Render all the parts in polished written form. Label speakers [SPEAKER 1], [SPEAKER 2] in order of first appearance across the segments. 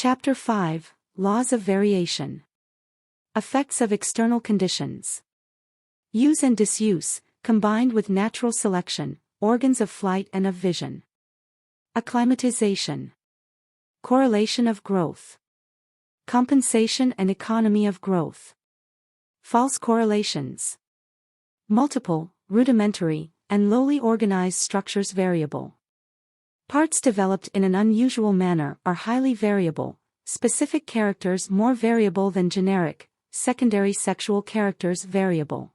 [SPEAKER 1] Chapter 5, Laws of Variation. Effects of External Conditions. Use and disuse, combined with natural selection, organs of flight and of vision. Acclimatization. Correlation of growth. Compensation and economy of growth. False correlations. Multiple, rudimentary, and lowly organized structures variable. Parts developed in an unusual manner are highly variable, specific characters more variable than generic, secondary sexual characters variable.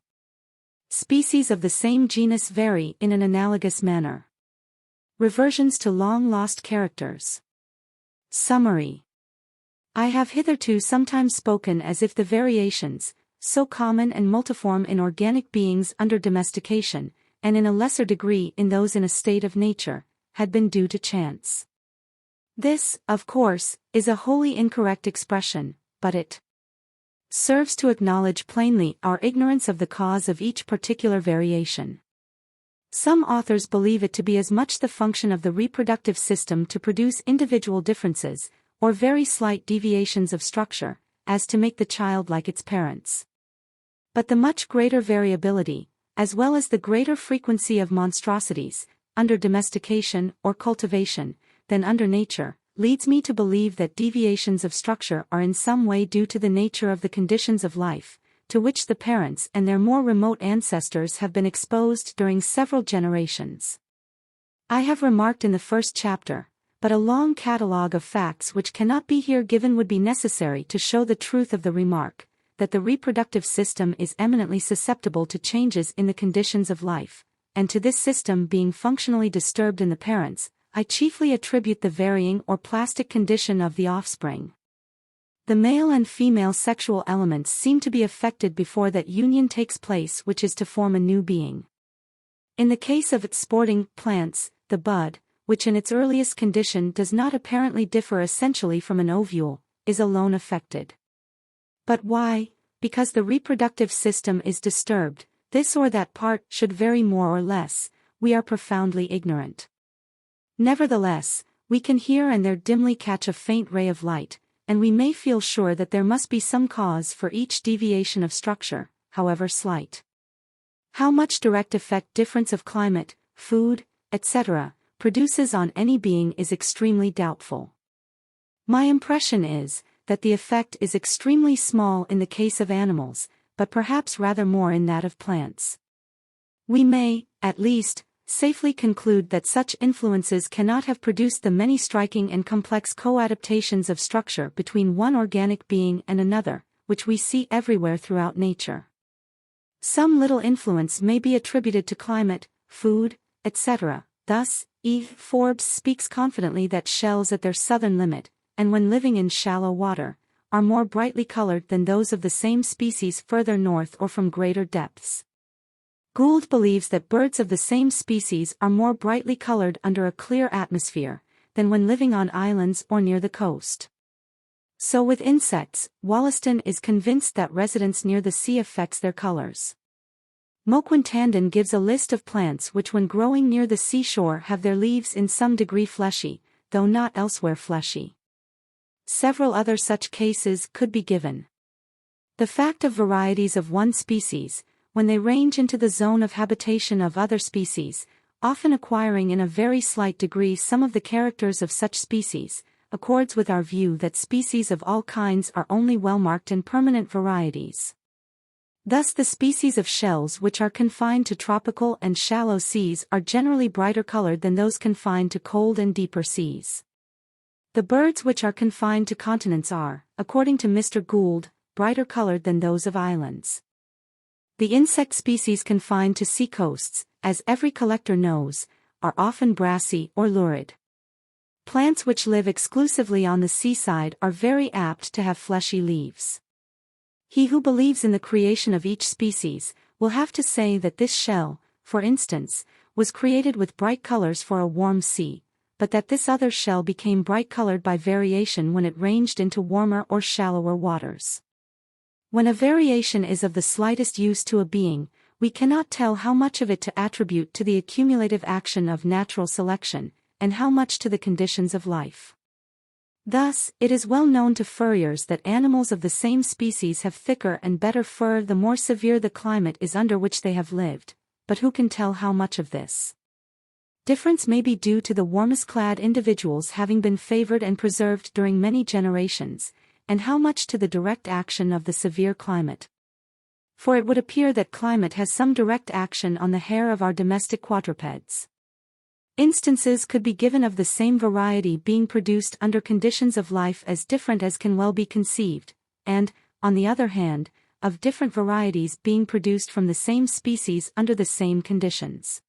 [SPEAKER 1] Species of the same genus vary in an analogous manner. Reversions to long-lost characters. Summary. I have hitherto sometimes spoken as if the variations, so common and multiform in organic beings under domestication, and in a lesser degree in those in a state of nature, had been due to chance. This, of course, is a wholly incorrect expression, but it serves to acknowledge plainly our ignorance of the cause of each particular variation. Some authors believe it to be as much the function of the reproductive system to produce individual differences, or very slight deviations of structure, as to make the child like its parents. But the much greater variability, as well as the greater frequency of monstrosities, under domestication or cultivation, than under nature, leads me to believe that deviations of structure are in some way due to the nature of the conditions of life, to which the parents and their more remote ancestors have been exposed during several generations. I have remarked in the first chapter, but a long catalogue of facts which cannot be here given would be necessary to show the truth of the remark, that the reproductive system is eminently susceptible to changes in the conditions of life, and to this system being functionally disturbed in the parents, I chiefly attribute the varying or plastic condition of the offspring. The male and female sexual elements seem to be affected before that union takes place which is to form a new being. In the case of sporting plants, the bud, which in its earliest condition does not apparently differ essentially from an ovule, is alone affected. But why? Because the reproductive system is disturbed, this or that part should vary more or less, we are profoundly ignorant. Nevertheless, we can here and there dimly catch a faint ray of light, and we may feel sure that there must be some cause for each deviation of structure, however slight. How much direct effect difference of climate, food, etc., produces on any being is extremely doubtful. My impression is that the effect is extremely small in the case of animals, but perhaps rather more in that of plants. We may, at least, safely conclude that such influences cannot have produced the many striking and complex co-adaptations of structure between one organic being and another, which we see everywhere throughout nature. Some little influence may be attributed to climate, food, etc. Thus, E. Forbes speaks confidently that shells at their southern limit, and when living in shallow water, are more brightly colored than those of the same species further north or from greater depths. Gould believes that birds of the same species are more brightly colored under a clear atmosphere, than when living on islands or near the coast. So with insects, Wollaston is convinced that residence near the sea affects their colors. Moquin-Tandon gives a list of plants which when growing near the seashore have their leaves in some degree fleshy, though not elsewhere fleshy. Several other such cases could be given. The fact of varieties of one species, when they range into the zone of habitation of other species, often acquiring in a very slight degree some of the characters of such species, accords with our view that species of all kinds are only well-marked and permanent varieties. Thus the species of shells which are confined to tropical and shallow seas are generally brighter colored than those confined to cold and deeper seas. The birds which are confined to continents are, according to Mr. Gould, brighter colored than those of islands. The insect species confined to seacoasts, as every collector knows, are often brassy or lurid. Plants which live exclusively on the seaside are very apt to have fleshy leaves. He who believes in the creation of each species, will have to say that this shell, for instance, was created with bright colors for a warm sea, but that this other shell became bright-colored by variation when it ranged into warmer or shallower waters. When a variation is of the slightest use to a being, we cannot tell how much of it to attribute to the accumulative action of natural selection, and how much to the conditions of life. Thus, it is well known to furriers that animals of the same species have thicker and better fur the more severe the climate is under which they have lived, but who can tell how much of this difference may be due to the warmest-clad individuals having been favored and preserved during many generations, and how much to the direct action of the severe climate. For it would appear that climate has some direct action on the hair of our domestic quadrupeds. Instances could be given of the same variety being produced under conditions of life as different as can well be conceived, and, on the other hand, of different varieties being produced from the same species under the same conditions.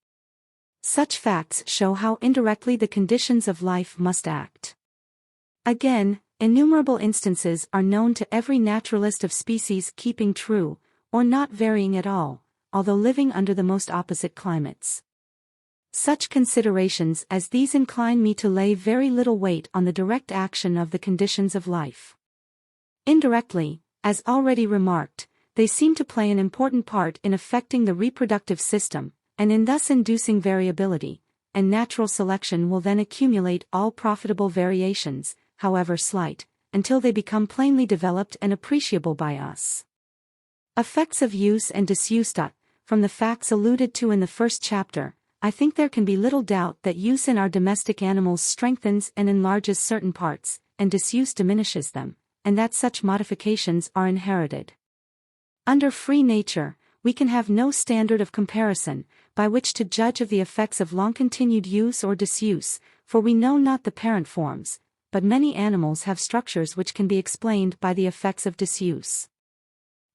[SPEAKER 1] Such facts show how indirectly the conditions of life must act. Again, innumerable instances are known to every naturalist of species keeping true, or not varying at all, although living under the most opposite climates. Such considerations as these incline me to lay very little weight on the direct action of the conditions of life. Indirectly, as already remarked, they seem to play an important part in affecting the reproductive system, and in thus inducing variability, and natural selection will then accumulate all profitable variations, however slight, until they become plainly developed and appreciable by us. Effects of use and disuse. From the facts alluded to in the first chapter, I think there can be little doubt that use in our domestic animals strengthens and enlarges certain parts, and disuse diminishes them, and that such modifications are inherited. Under free nature, we can have no standard of comparison, by which to judge of the effects of long-continued use or disuse, for we know not the parent forms, but many animals have structures which can be explained by the effects of disuse.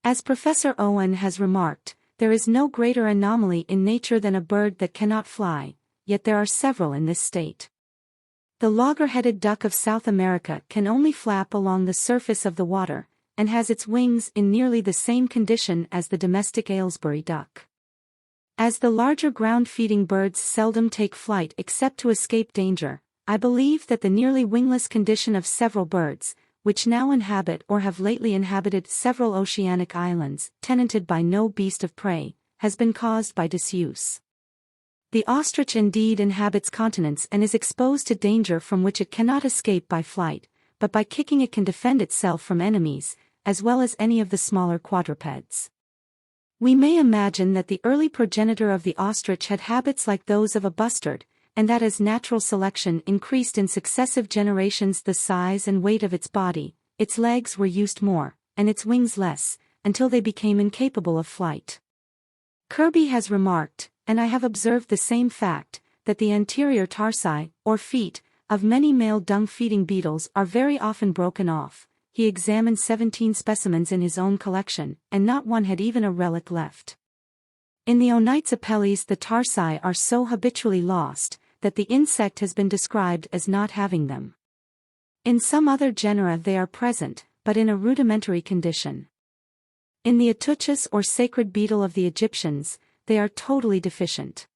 [SPEAKER 1] As Professor Owen has remarked, there is no greater anomaly in nature than a bird that cannot fly, yet there are several in this state. The logger-headed duck of South America can only flap along the surface of the water, and has its wings in nearly the same condition as the domestic Aylesbury duck. As the larger ground-feeding birds seldom take flight except to escape danger, I believe that the nearly wingless condition of several birds, which now inhabit or have lately inhabited several oceanic islands, tenanted by no beast of prey, has been caused by disuse. The ostrich indeed inhabits continents and is exposed to danger from which it cannot escape by flight, but by kicking it can defend itself from enemies, as well as any of the smaller quadrupeds. We may imagine that the early progenitor of the ostrich had habits like those of a bustard, and that as natural selection increased in successive generations the size and weight of its body, its legs were used more, and its wings less, until they became incapable of flight. Kirby has remarked, and I have observed the same fact, that the anterior tarsi, or feet, of many male dung-feeding beetles are very often broken off. He examined 17 specimens in his own collection, and not one had even a relic left. In the Onites apelles the tarsi are so habitually lost, that the insect has been described as not having them. In some other genera they are present, but in a rudimentary condition. In the Atuchus or sacred beetle of the Egyptians, they are totally deficient.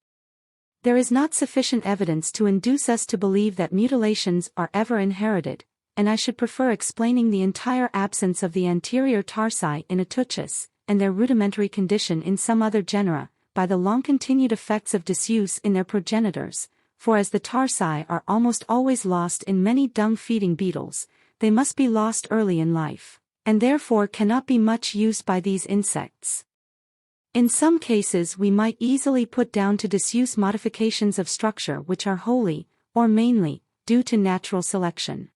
[SPEAKER 1] There is not sufficient evidence to induce us to believe that mutilations are ever inherited, and I should prefer explaining the entire absence of the anterior tarsi in Atuchus, and their rudimentary condition in some other genera, by the long-continued effects of disuse in their progenitors, for as the tarsi are almost always lost in many dung-feeding beetles, they must be lost early in life, and therefore cannot be much used by these insects. In some cases we might easily put down to disuse modifications of structure which are wholly, or mainly, due to natural selection.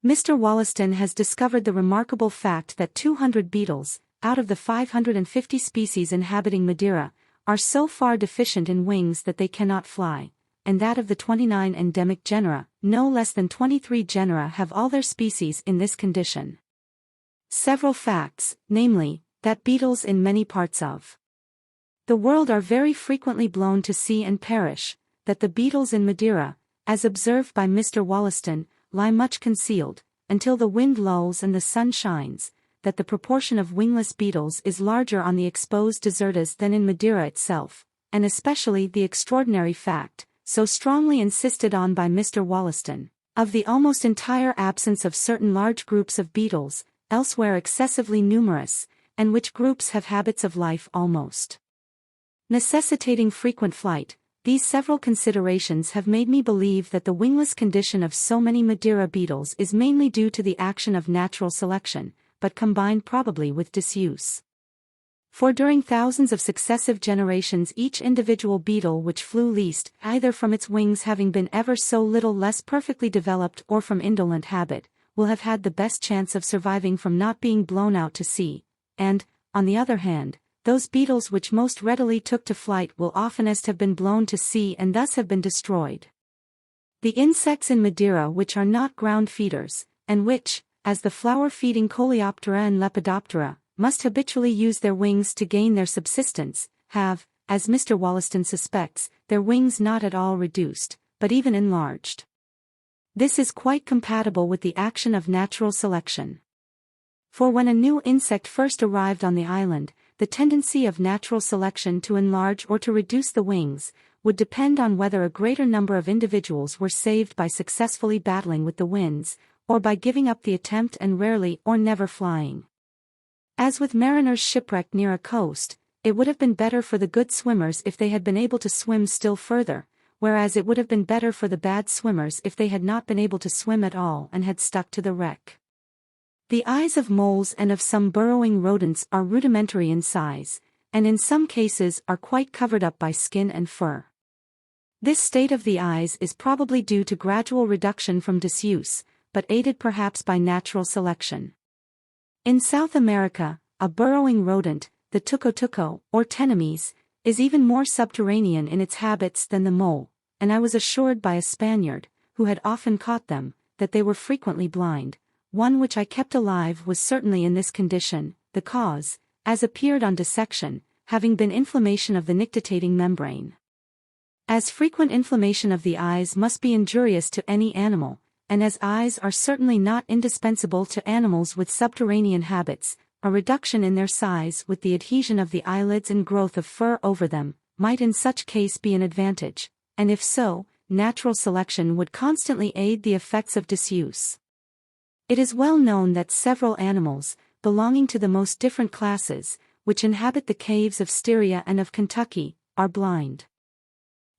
[SPEAKER 1] Mr. Wollaston has discovered the remarkable fact that 200 beetles, out of the 550 species inhabiting Madeira, are so far deficient in wings that they cannot fly, and that of the 29 endemic genera, no less than 23 genera have all their species in this condition. Several facts, namely, that beetles in many parts of the world are very frequently blown to sea and perish, that the beetles in Madeira, as observed by Mr. Wollaston, lie much concealed, until the wind lulls and the sun shines, that the proportion of wingless beetles is larger on the exposed desertas than in Madeira itself, and especially the extraordinary fact, so strongly insisted on by Mr. Wollaston, of the almost entire absence of certain large groups of beetles, elsewhere excessively numerous, and which groups have habits of life almost necessitating frequent flight, these several considerations have made me believe that the wingless condition of so many Madeira beetles is mainly due to the action of natural selection, but combined probably with disuse. For during thousands of successive generations each individual beetle which flew least, either from its wings having been ever so little less perfectly developed or from indolent habit, will have had the best chance of surviving from not being blown out to sea, and, on the other hand, those beetles which most readily took to flight will oftenest have been blown to sea and thus have been destroyed. The insects in Madeira which are not ground feeders, and which, as the flower-feeding Coleoptera and Lepidoptera, must habitually use their wings to gain their subsistence, have, as Mr. Wollaston suspects, their wings not at all reduced, but even enlarged. This is quite compatible with the action of natural selection. For when a new insect first arrived on the island, the tendency of natural selection to enlarge or to reduce the wings would depend on whether a greater number of individuals were saved by successfully battling with the winds, or by giving up the attempt and rarely or never flying. As with mariners shipwrecked near a coast, it would have been better for the good swimmers if they had been able to swim still further, whereas it would have been better for the bad swimmers if they had not been able to swim at all and had stuck to the wreck. The eyes of moles and of some burrowing rodents are rudimentary in size, and in some cases are quite covered up by skin and fur. This state of the eyes is probably due to gradual reduction from disuse, but aided perhaps by natural selection. In South America, a burrowing rodent, the tuco-tuco, or tenemes, is even more subterranean in its habits than the mole, and I was assured by a Spaniard, who had often caught them, that they were frequently blind. One which I kept alive was certainly in this condition, the cause, as appeared on dissection, having been inflammation of the nictitating membrane. As frequent inflammation of the eyes must be injurious to any animal, and as eyes are certainly not indispensable to animals with subterranean habits, a reduction in their size with the adhesion of the eyelids and growth of fur over them, might in such case be an advantage, and if so, natural selection would constantly aid the effects of disuse. It is well known that several animals, belonging to the most different classes, which inhabit the caves of Styria and of Kentucky, are blind.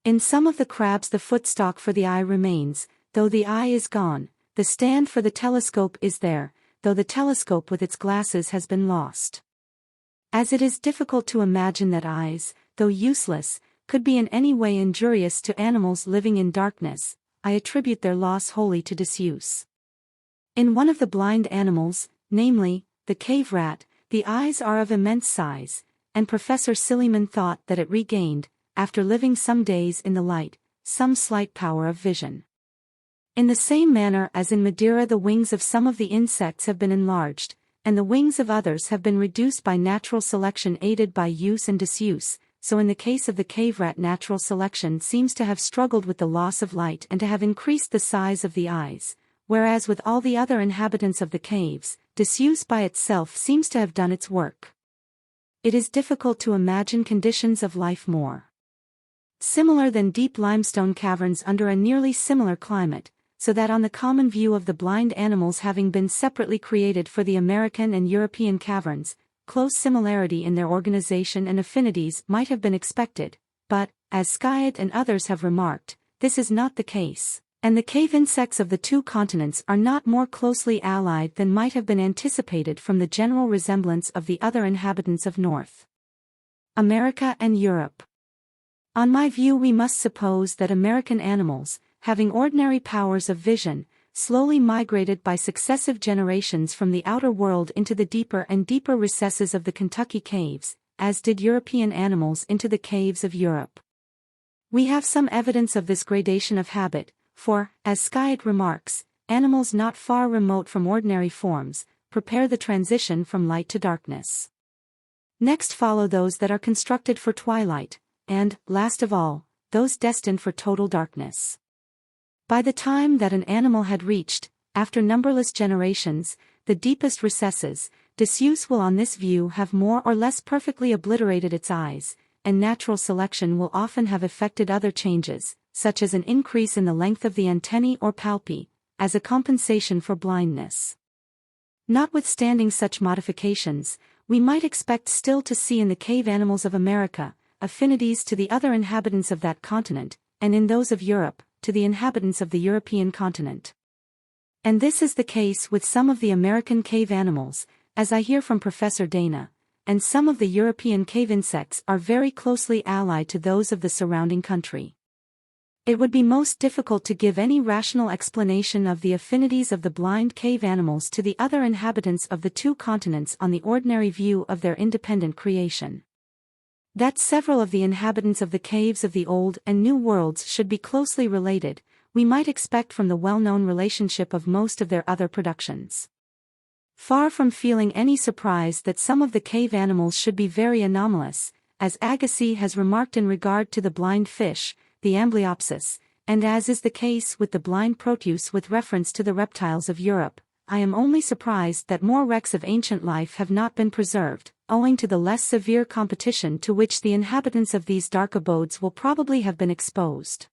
[SPEAKER 1] In some of the crabs the footstalk for the eye remains, though the eye is gone, the stand for the telescope is there, though the telescope with its glasses has been lost. As it is difficult to imagine that eyes, though useless, could be in any way injurious to animals living in darkness, I attribute their loss wholly to disuse. In one of the blind animals, namely, the cave rat, the eyes are of immense size, and Professor Silliman thought that it regained, after living some days in the light, some slight power of vision. In the same manner as in Madeira the wings of some of the insects have been enlarged, and the wings of others have been reduced by natural selection aided by use and disuse, so in the case of the cave rat natural selection seems to have struggled with the loss of light and to have increased the size of the eyes, whereas with all the other inhabitants of the caves, disuse by itself seems to have done its work. It is difficult to imagine conditions of life more similar than deep limestone caverns under a nearly similar climate, so that on the common view of the blind animals having been separately created for the American and European caverns, close similarity in their organization and affinities might have been expected, but, as Skyett and others have remarked, this is not the case, and the cave insects of the two continents are not more closely allied than might have been anticipated from the general resemblance of the other inhabitants of North America and Europe. On my view we must suppose that American animals, having ordinary powers of vision, slowly migrated by successive generations from the outer world into the deeper and deeper recesses of the Kentucky caves, as did European animals into the caves of Europe. We have some evidence of this gradation of habit, for, as Skyett remarks, animals not far remote from ordinary forms, prepare the transition from light to darkness. Next follow those that are constructed for twilight, and, last of all, those destined for total darkness. By the time that an animal had reached, after numberless generations, the deepest recesses, disuse will on this view have more or less perfectly obliterated its eyes, and natural selection will often have effected other changes, such as an increase in the length of the antennae or palpi, as a compensation for blindness. Notwithstanding such modifications, we might expect still to see in the cave animals of America, affinities to the other inhabitants of that continent, and in those of Europe, to the inhabitants of the European continent. And this is the case with some of the American cave animals, as I hear from Professor Dana, and some of the European cave insects are very closely allied to those of the surrounding country. It would be most difficult to give any rational explanation of the affinities of the blind cave animals to the other inhabitants of the two continents on the ordinary view of their independent creation. That several of the inhabitants of the caves of the Old and New Worlds should be closely related, we might expect from the well-known relationship of most of their other productions. Far from feeling any surprise that some of the cave animals should be very anomalous, as Agassiz has remarked in regard to the blind fish, the Amblyopsis, and as is the case with the blind Proteus with reference to the reptiles of Europe, I am only surprised that more wrecks of ancient life have not been preserved, owing to the less severe competition to which the inhabitants of these dark abodes will probably have been exposed.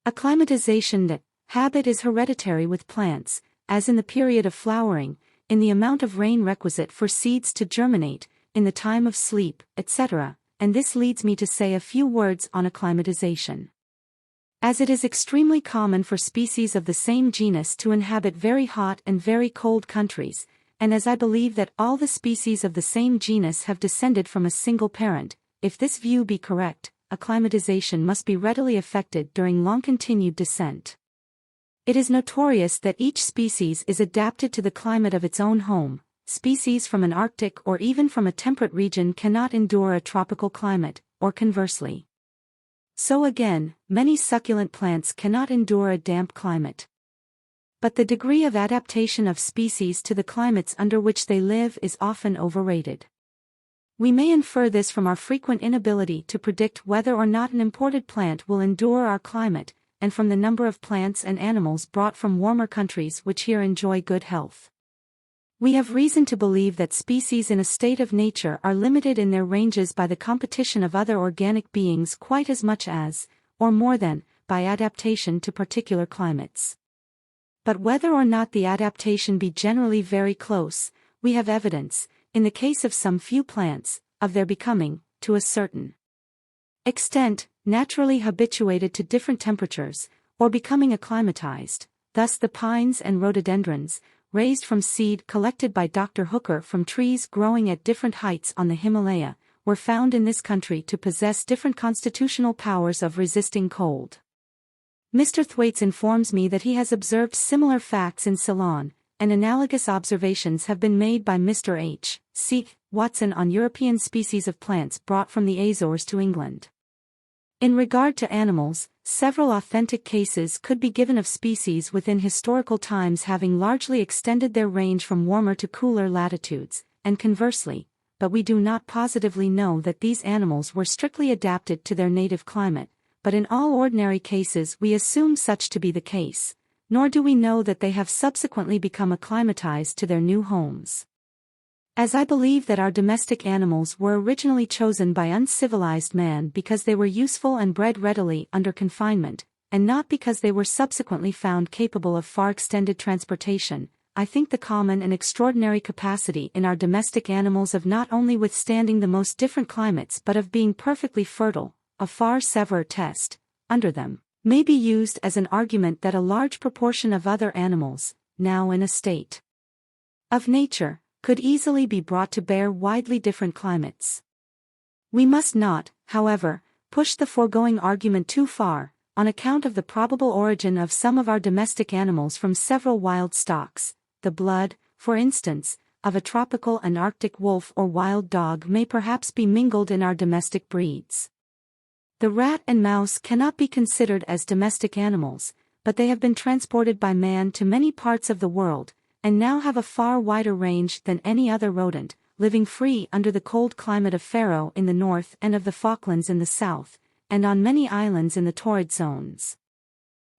[SPEAKER 1] Acclimatization. That habit is hereditary with plants, as in the period of flowering, in the amount of rain requisite for seeds to germinate, in the time of sleep, etc., and this leads me to say a few words on acclimatization. As it is extremely common for species of the same genus to inhabit very hot and very cold countries, and as I believe that all the species of the same genus have descended from a single parent, if this view be correct, acclimatization must be readily effected during long-continued descent. It is notorious that each species is adapted to the climate of its own home. Species from an Arctic or even from a temperate region cannot endure a tropical climate, or conversely. So again, many succulent plants cannot endure a damp climate. But the degree of adaptation of species to the climates under which they live is often overrated. We may infer this from our frequent inability to predict whether or not an imported plant will endure our climate, and from the number of plants and animals brought from warmer countries which here enjoy good health. We have reason to believe that species in a state of nature are limited in their ranges by the competition of other organic beings quite as much as, or more than, by adaptation to particular climates. But whether or not the adaptation be generally very close, we have evidence, in the case of some few plants, of their becoming, to a certain extent, naturally habituated to different temperatures, or becoming acclimatized. Thus the pines and rhododendrons, raised from seed collected by Dr. Hooker from trees growing at different heights on the Himalaya, were found in this country to possess different constitutional powers of resisting cold. Mr. Thwaites informs me that he has observed similar facts in Ceylon, and analogous observations have been made by Mr. H. C. Watson on European species of plants brought from the Azores to England. In regard to animals, several authentic cases could be given of species within historical times having largely extended their range from warmer to cooler latitudes, and conversely, but we do not positively know that these animals were strictly adapted to their native climate, but in all ordinary cases we assume such to be the case, nor do we know that they have subsequently become acclimatized to their new homes. As I believe that our domestic animals were originally chosen by uncivilized man because they were useful and bred readily under confinement, and not because they were subsequently found capable of far extended transportation, I think the common and extraordinary capacity in our domestic animals of not only withstanding the most different climates but of being perfectly fertile, a far severer test, under them, may be used as an argument that a large proportion of other animals, now in a state of nature, could easily be brought to bear widely different climates. We must not, however, push the foregoing argument too far, on account of the probable origin of some of our domestic animals from several wild stocks. The blood, for instance, of a tropical and Arctic wolf or wild dog may perhaps be mingled in our domestic breeds. The rat and mouse cannot be considered as domestic animals, but they have been transported by man to many parts of the world, and now have a far wider range than any other rodent, living free under the cold climate of Faroe in the north and of the Falklands in the south, and on many islands in the torrid zones.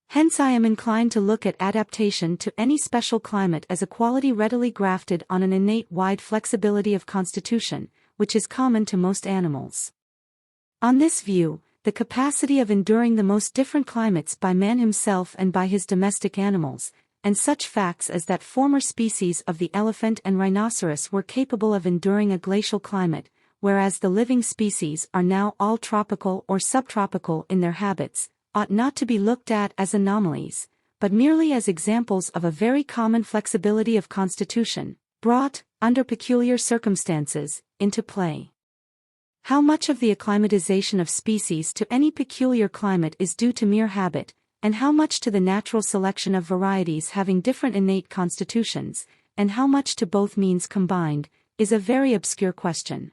[SPEAKER 1] Hence I am inclined to look at adaptation to any special climate as a quality readily grafted on an innate wide flexibility of constitution, which is common to most animals. On this view, the capacity of enduring the most different climates by man himself and by his domestic animals, and such facts as that former species of the elephant and rhinoceros were capable of enduring a glacial climate, whereas the living species are now all tropical or subtropical in their habits, ought not to be looked at as anomalies, but merely as examples of a very common flexibility of constitution, brought, under peculiar circumstances, into play. How much of the acclimatization of species to any peculiar climate is due to mere habit, and how much to the natural selection of varieties having different innate constitutions, and how much to both means combined, is a very obscure question.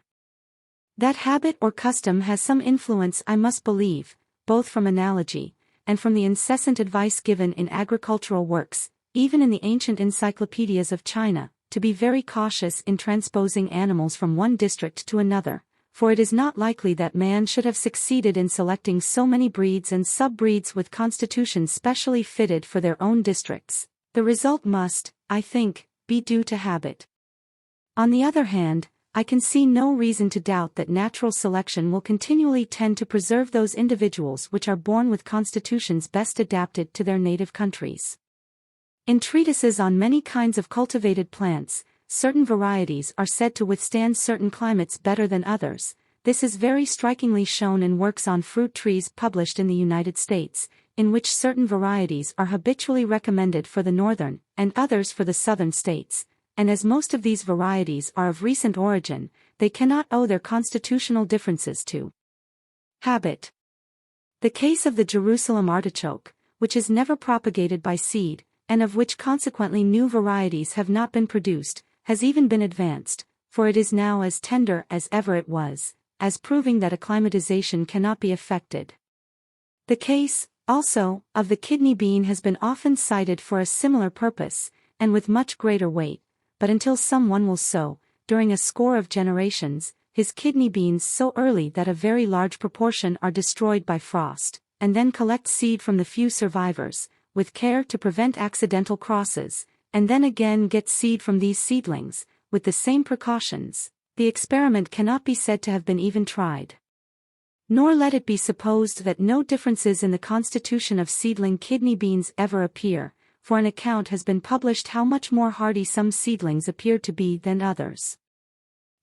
[SPEAKER 1] That habit or custom has some influence I must believe, both from analogy, and from the incessant advice given in agricultural works, even in the ancient encyclopedias of China, to be very cautious in transposing animals from one district to another, for it is not likely that man should have succeeded in selecting so many breeds and sub-breeds with constitutions specially fitted for their own districts. The result must, I think, be due to habit. On the other hand, I can see no reason to doubt that natural selection will continually tend to preserve those individuals which are born with constitutions best adapted to their native countries. In treatises on many kinds of cultivated plants, certain varieties are said to withstand certain climates better than others. This is very strikingly shown in works on fruit trees published in the United States, in which certain varieties are habitually recommended for the northern, and others for the southern states, and as most of these varieties are of recent origin, they cannot owe their constitutional differences to habit. The case of the Jerusalem artichoke, which is never propagated by seed, and of which consequently new varieties have not been produced, has even been advanced, for it is now as tender as ever it was, as proving that acclimatization cannot be effected. The case, also, of the kidney bean has been often cited for a similar purpose, and with much greater weight, but until someone will sow, during a score of generations, his kidney beans so early that a very large proportion are destroyed by frost, and then collect seed from the few survivors, with care to prevent accidental crosses, and then again get seed from these seedlings, with the same precautions, the experiment cannot be said to have been even tried. Nor let it be supposed that no differences in the constitution of seedling kidney beans ever appear, for an account has been published how much more hardy some seedlings appear to be than others.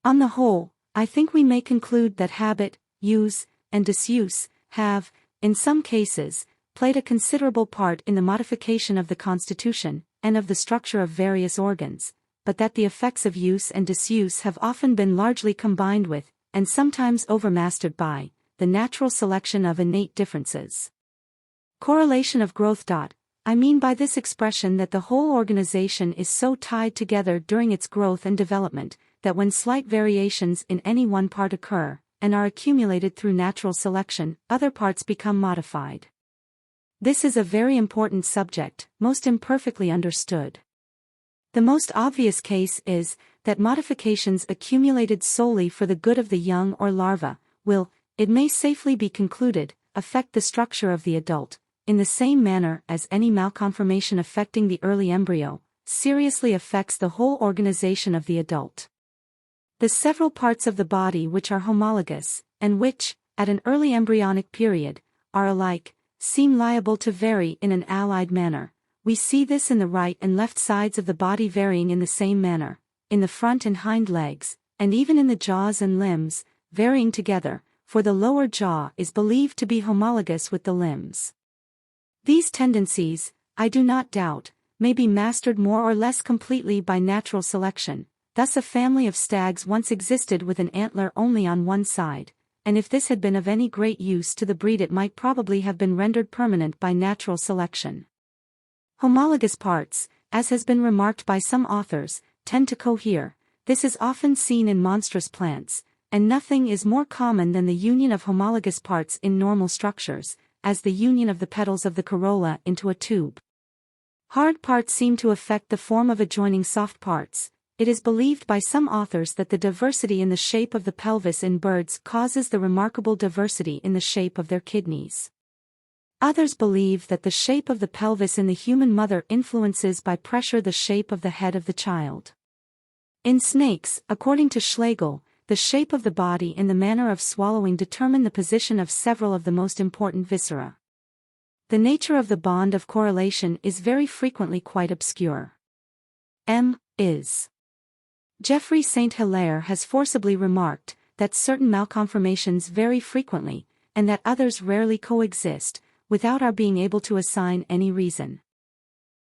[SPEAKER 1] On the whole, I think we may conclude that habit, use, and disuse, have, in some cases, played a considerable part in the modification of the constitution, and of the structure of various organs, but that the effects of use and disuse have often been largely combined with, and sometimes overmastered by, the natural selection of innate differences. Correlation of growth. I mean by this expression that the whole organization is so tied together during its growth and development, that when slight variations in any one part occur, and are accumulated through natural selection, other parts become modified. This is a very important subject, most imperfectly understood. The most obvious case is, that modifications accumulated solely for the good of the young or larva, will, it may safely be concluded, affect the structure of the adult, in the same manner as any malconformation affecting the early embryo, seriously affects the whole organization of the adult. The several parts of the body which are homologous, and which, at an early embryonic period, are alike, seem liable to vary in an allied manner. We see this in the right and left sides of the body varying in the same manner, in the front and hind legs, and even in the jaws and limbs, varying together, for the lower jaw is believed to be homologous with the limbs. These tendencies, I do not doubt, may be mastered more or less completely by natural selection. Thus a family of stags once existed with an antler only on one side, and if this had been of any great use to the breed it might probably have been rendered permanent by natural selection. Homologous parts, as has been remarked by some authors, tend to cohere. This is often seen in monstrous plants, and nothing is more common than the union of homologous parts in normal structures, as the union of the petals of the corolla into a tube. Hard parts seem to affect the form of adjoining soft parts. It is believed by some authors that the diversity in the shape of the pelvis in birds causes the remarkable diversity in the shape of their kidneys. Others believe that the shape of the pelvis in the human mother influences by pressure the shape of the head of the child. In snakes, according to Schlegel, the shape of the body and the manner of swallowing determine the position of several of the most important viscera. The nature of the bond of correlation is very frequently quite obscure. Geoffrey St. Hilaire has forcibly remarked, that certain malconformations vary frequently, and that others rarely coexist, without our being able to assign any reason.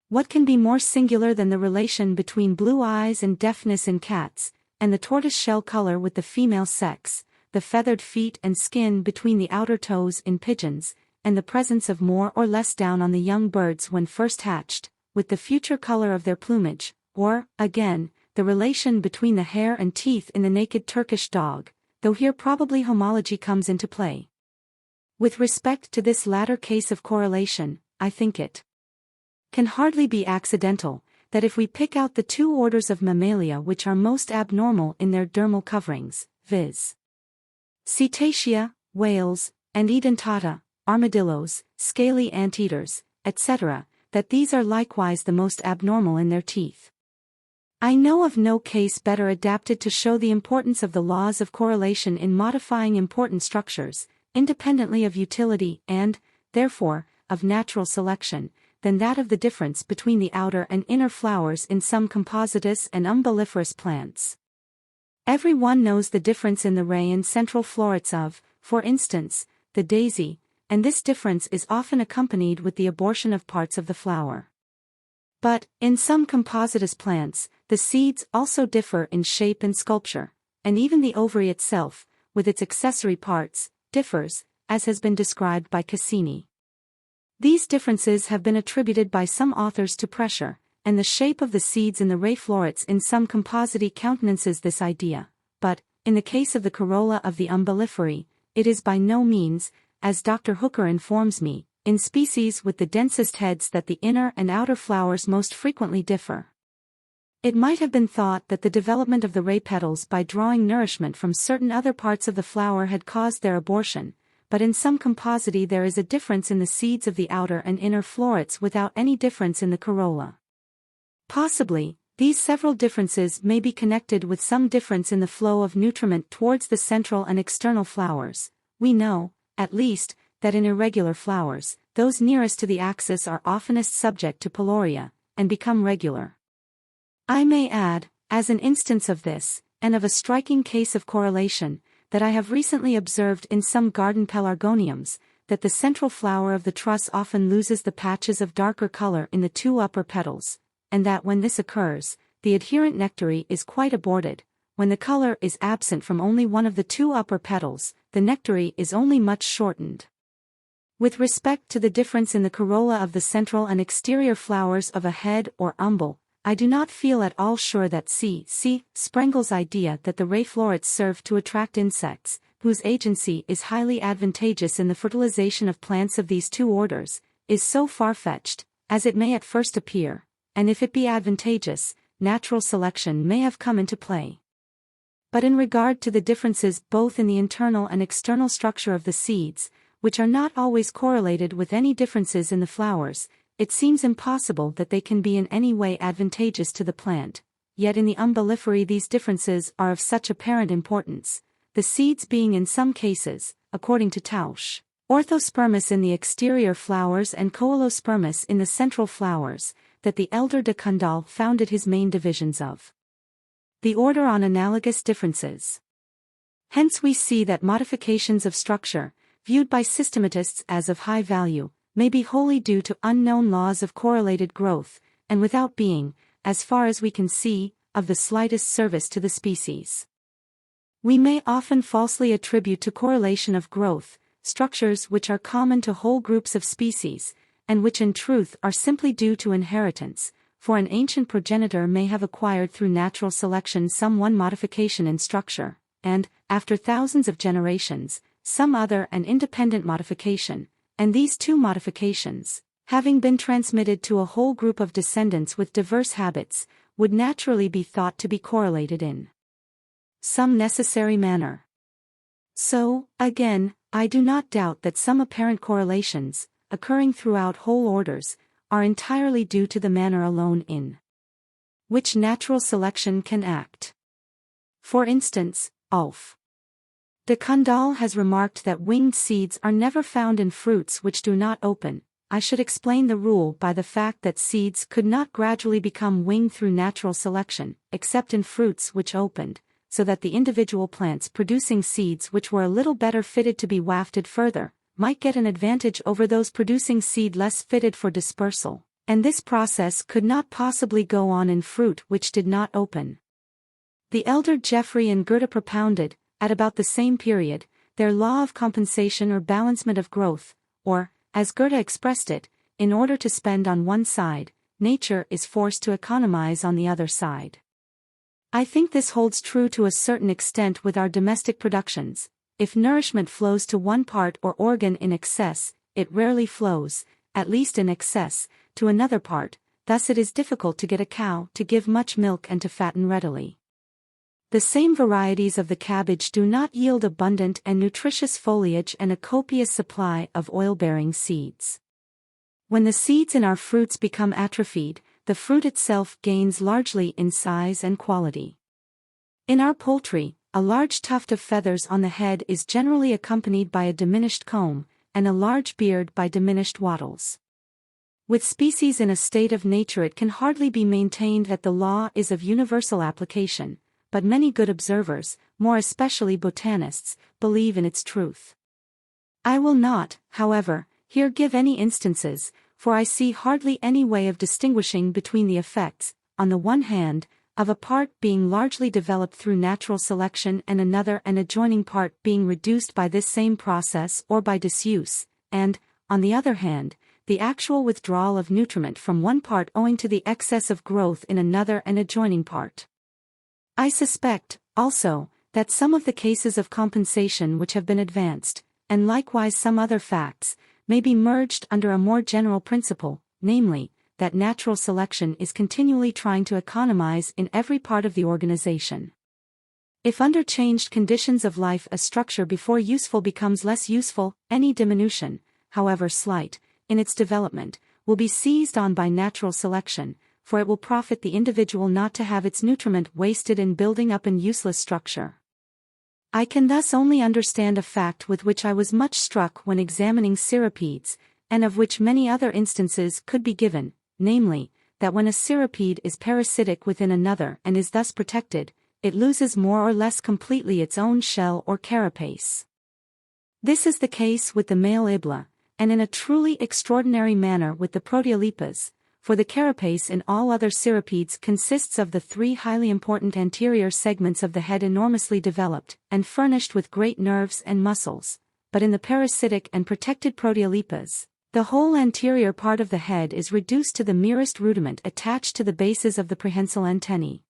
[SPEAKER 1] What can be more singular than the relation between blue eyes and deafness in cats, and the tortoise-shell color with the female sex, the feathered feet and skin between the outer toes in pigeons, and the presence of more or less down on the young birds when first hatched, with the future color of their plumage, or, again, the relation between the hair and teeth in the naked Turkish dog, though here probably homology comes into play. With respect to this latter case of correlation, I think it can hardly be accidental that if we pick out the two orders of mammalia which are most abnormal in their dermal coverings, viz. Cetacea, whales, and edentata, armadillos, scaly anteaters, etc., that these are likewise the most abnormal in their teeth. I know of no case better adapted to show the importance of the laws of correlation in modifying important structures, independently of utility and, therefore, of natural selection, than that of the difference between the outer and inner flowers in some compositous and umbelliferous plants. Every one knows the difference in the ray and central florets of, for instance, the daisy, and this difference is often accompanied with the abortion of parts of the flower. But, in some compositous plants, the seeds also differ in shape and sculpture, and even the ovary itself, with its accessory parts, differs, as has been described by Cassini. These differences have been attributed by some authors to pressure, and the shape of the seeds in the ray florets in some compositae countenances this idea, but, in the case of the corolla of the umbelliferae, it is by no means, as Dr. Hooker informs me, in species with the densest heads that the inner and outer flowers most frequently differ. It might have been thought that the development of the ray petals by drawing nourishment from certain other parts of the flower had caused their abortion, but in some compositae there is a difference in the seeds of the outer and inner florets without any difference in the corolla. Possibly, these several differences may be connected with some difference in the flow of nutriment towards the central and external flowers. We know, at least, that in irregular flowers, those nearest to the axis are oftenest subject to peloria, and become regular. I may add, as an instance of this, and of a striking case of correlation, that I have recently observed in some garden pelargoniums, that the central flower of the truss often loses the patches of darker color in the two upper petals, and that when this occurs, the adherent nectary is quite aborted. When the color is absent from only one of the two upper petals, the nectary is only much shortened. With respect to the difference in the corolla of the central and exterior flowers of a head or umbel, I do not feel at all sure that C. Sprengel's idea that the ray florets serve to attract insects, whose agency is highly advantageous in the fertilization of plants of these two orders, is so far-fetched, as it may at first appear, and if it be advantageous, natural selection may have come into play. But in regard to the differences both in the internal and external structure of the seeds, which are not always correlated with any differences in the flowers, it seems impossible that they can be in any way advantageous to the plant, yet in the umbelliferae these differences are of such apparent importance, the seeds being in some cases, according to Tausch, orthospermous in the exterior flowers and coelospermous in the central flowers, that the elder de Candolle founded his main divisions of the order on analogous differences. Hence we see that modifications of structure, viewed by systematists as of high value, may be wholly due to unknown laws of correlated growth, and without being, as far as we can see, of the slightest service to the species. We may often falsely attribute to correlation of growth, structures which are common to whole groups of species, and which in truth are simply due to inheritance, for an ancient progenitor may have acquired through natural selection some one modification in structure, and, after thousands of generations, some other and independent modification, and these two modifications, having been transmitted to a whole group of descendants with diverse habits, would naturally be thought to be correlated in some necessary manner. So, again, I do not doubt that some apparent correlations, occurring throughout whole orders, are entirely due to the manner alone in which natural selection can act. For instance, Ulf. De Candolle has remarked that winged seeds are never found in fruits which do not open. I should explain the rule by the fact that seeds could not gradually become winged through natural selection, except in fruits which opened, so that the individual plants producing seeds which were a little better fitted to be wafted further, might get an advantage over those producing seed less fitted for dispersal, and this process could not possibly go on in fruit which did not open. The elder Geoffrey and Goethe propounded, at about the same period, their law of compensation or balancement of growth, or, as Goethe expressed it, in order to spend on one side, nature is forced to economize on the other side. I think this holds true to a certain extent with our domestic productions. If nourishment flows to one part or organ in excess, it rarely flows, at least in excess, to another part, thus it is difficult to get a cow to give much milk and to fatten readily. The same varieties of the cabbage do not yield abundant and nutritious foliage and a copious supply of oil-bearing seeds. When the seeds in our fruits become atrophied, the fruit itself gains largely in size and quality. In our poultry, a large tuft of feathers on the head is generally accompanied by a diminished comb, and a large beard by diminished wattles. With species in a state of nature it can hardly be maintained that the law is of universal application, but many good observers, more especially botanists, believe in its truth. I will not, however, here give any instances, for I see hardly any way of distinguishing between the effects, on the one hand, of a part being largely developed through natural selection and another and adjoining part being reduced by this same process or by disuse, and, on the other hand, the actual withdrawal of nutriment from one part owing to the excess of growth in another and adjoining part. I suspect, also, that some of the cases of compensation which have been advanced, and likewise some other facts, may be merged under a more general principle, namely, that natural selection is continually trying to economize in every part of the organization. If under changed conditions of life a structure before useful becomes less useful, any diminution, however slight, in its development, will be seized on by natural selection, for it will profit the individual not to have its nutriment wasted in building up an useless structure. I can thus only understand a fact with which I was much struck when examining cirripedes, and of which many other instances could be given, namely, that when a cirripede is parasitic within another and is thus protected, it loses more or less completely its own shell or carapace. This is the case with the male ibla, and in a truly extraordinary manner with the proteolepis, for the carapace in all other cirripedes consists of the three highly important anterior segments of the head enormously developed and furnished with great nerves and muscles, but in the parasitic and protected proteolepis, the whole anterior part of the head is reduced to the merest rudiment attached to the bases of the prehensile antennae.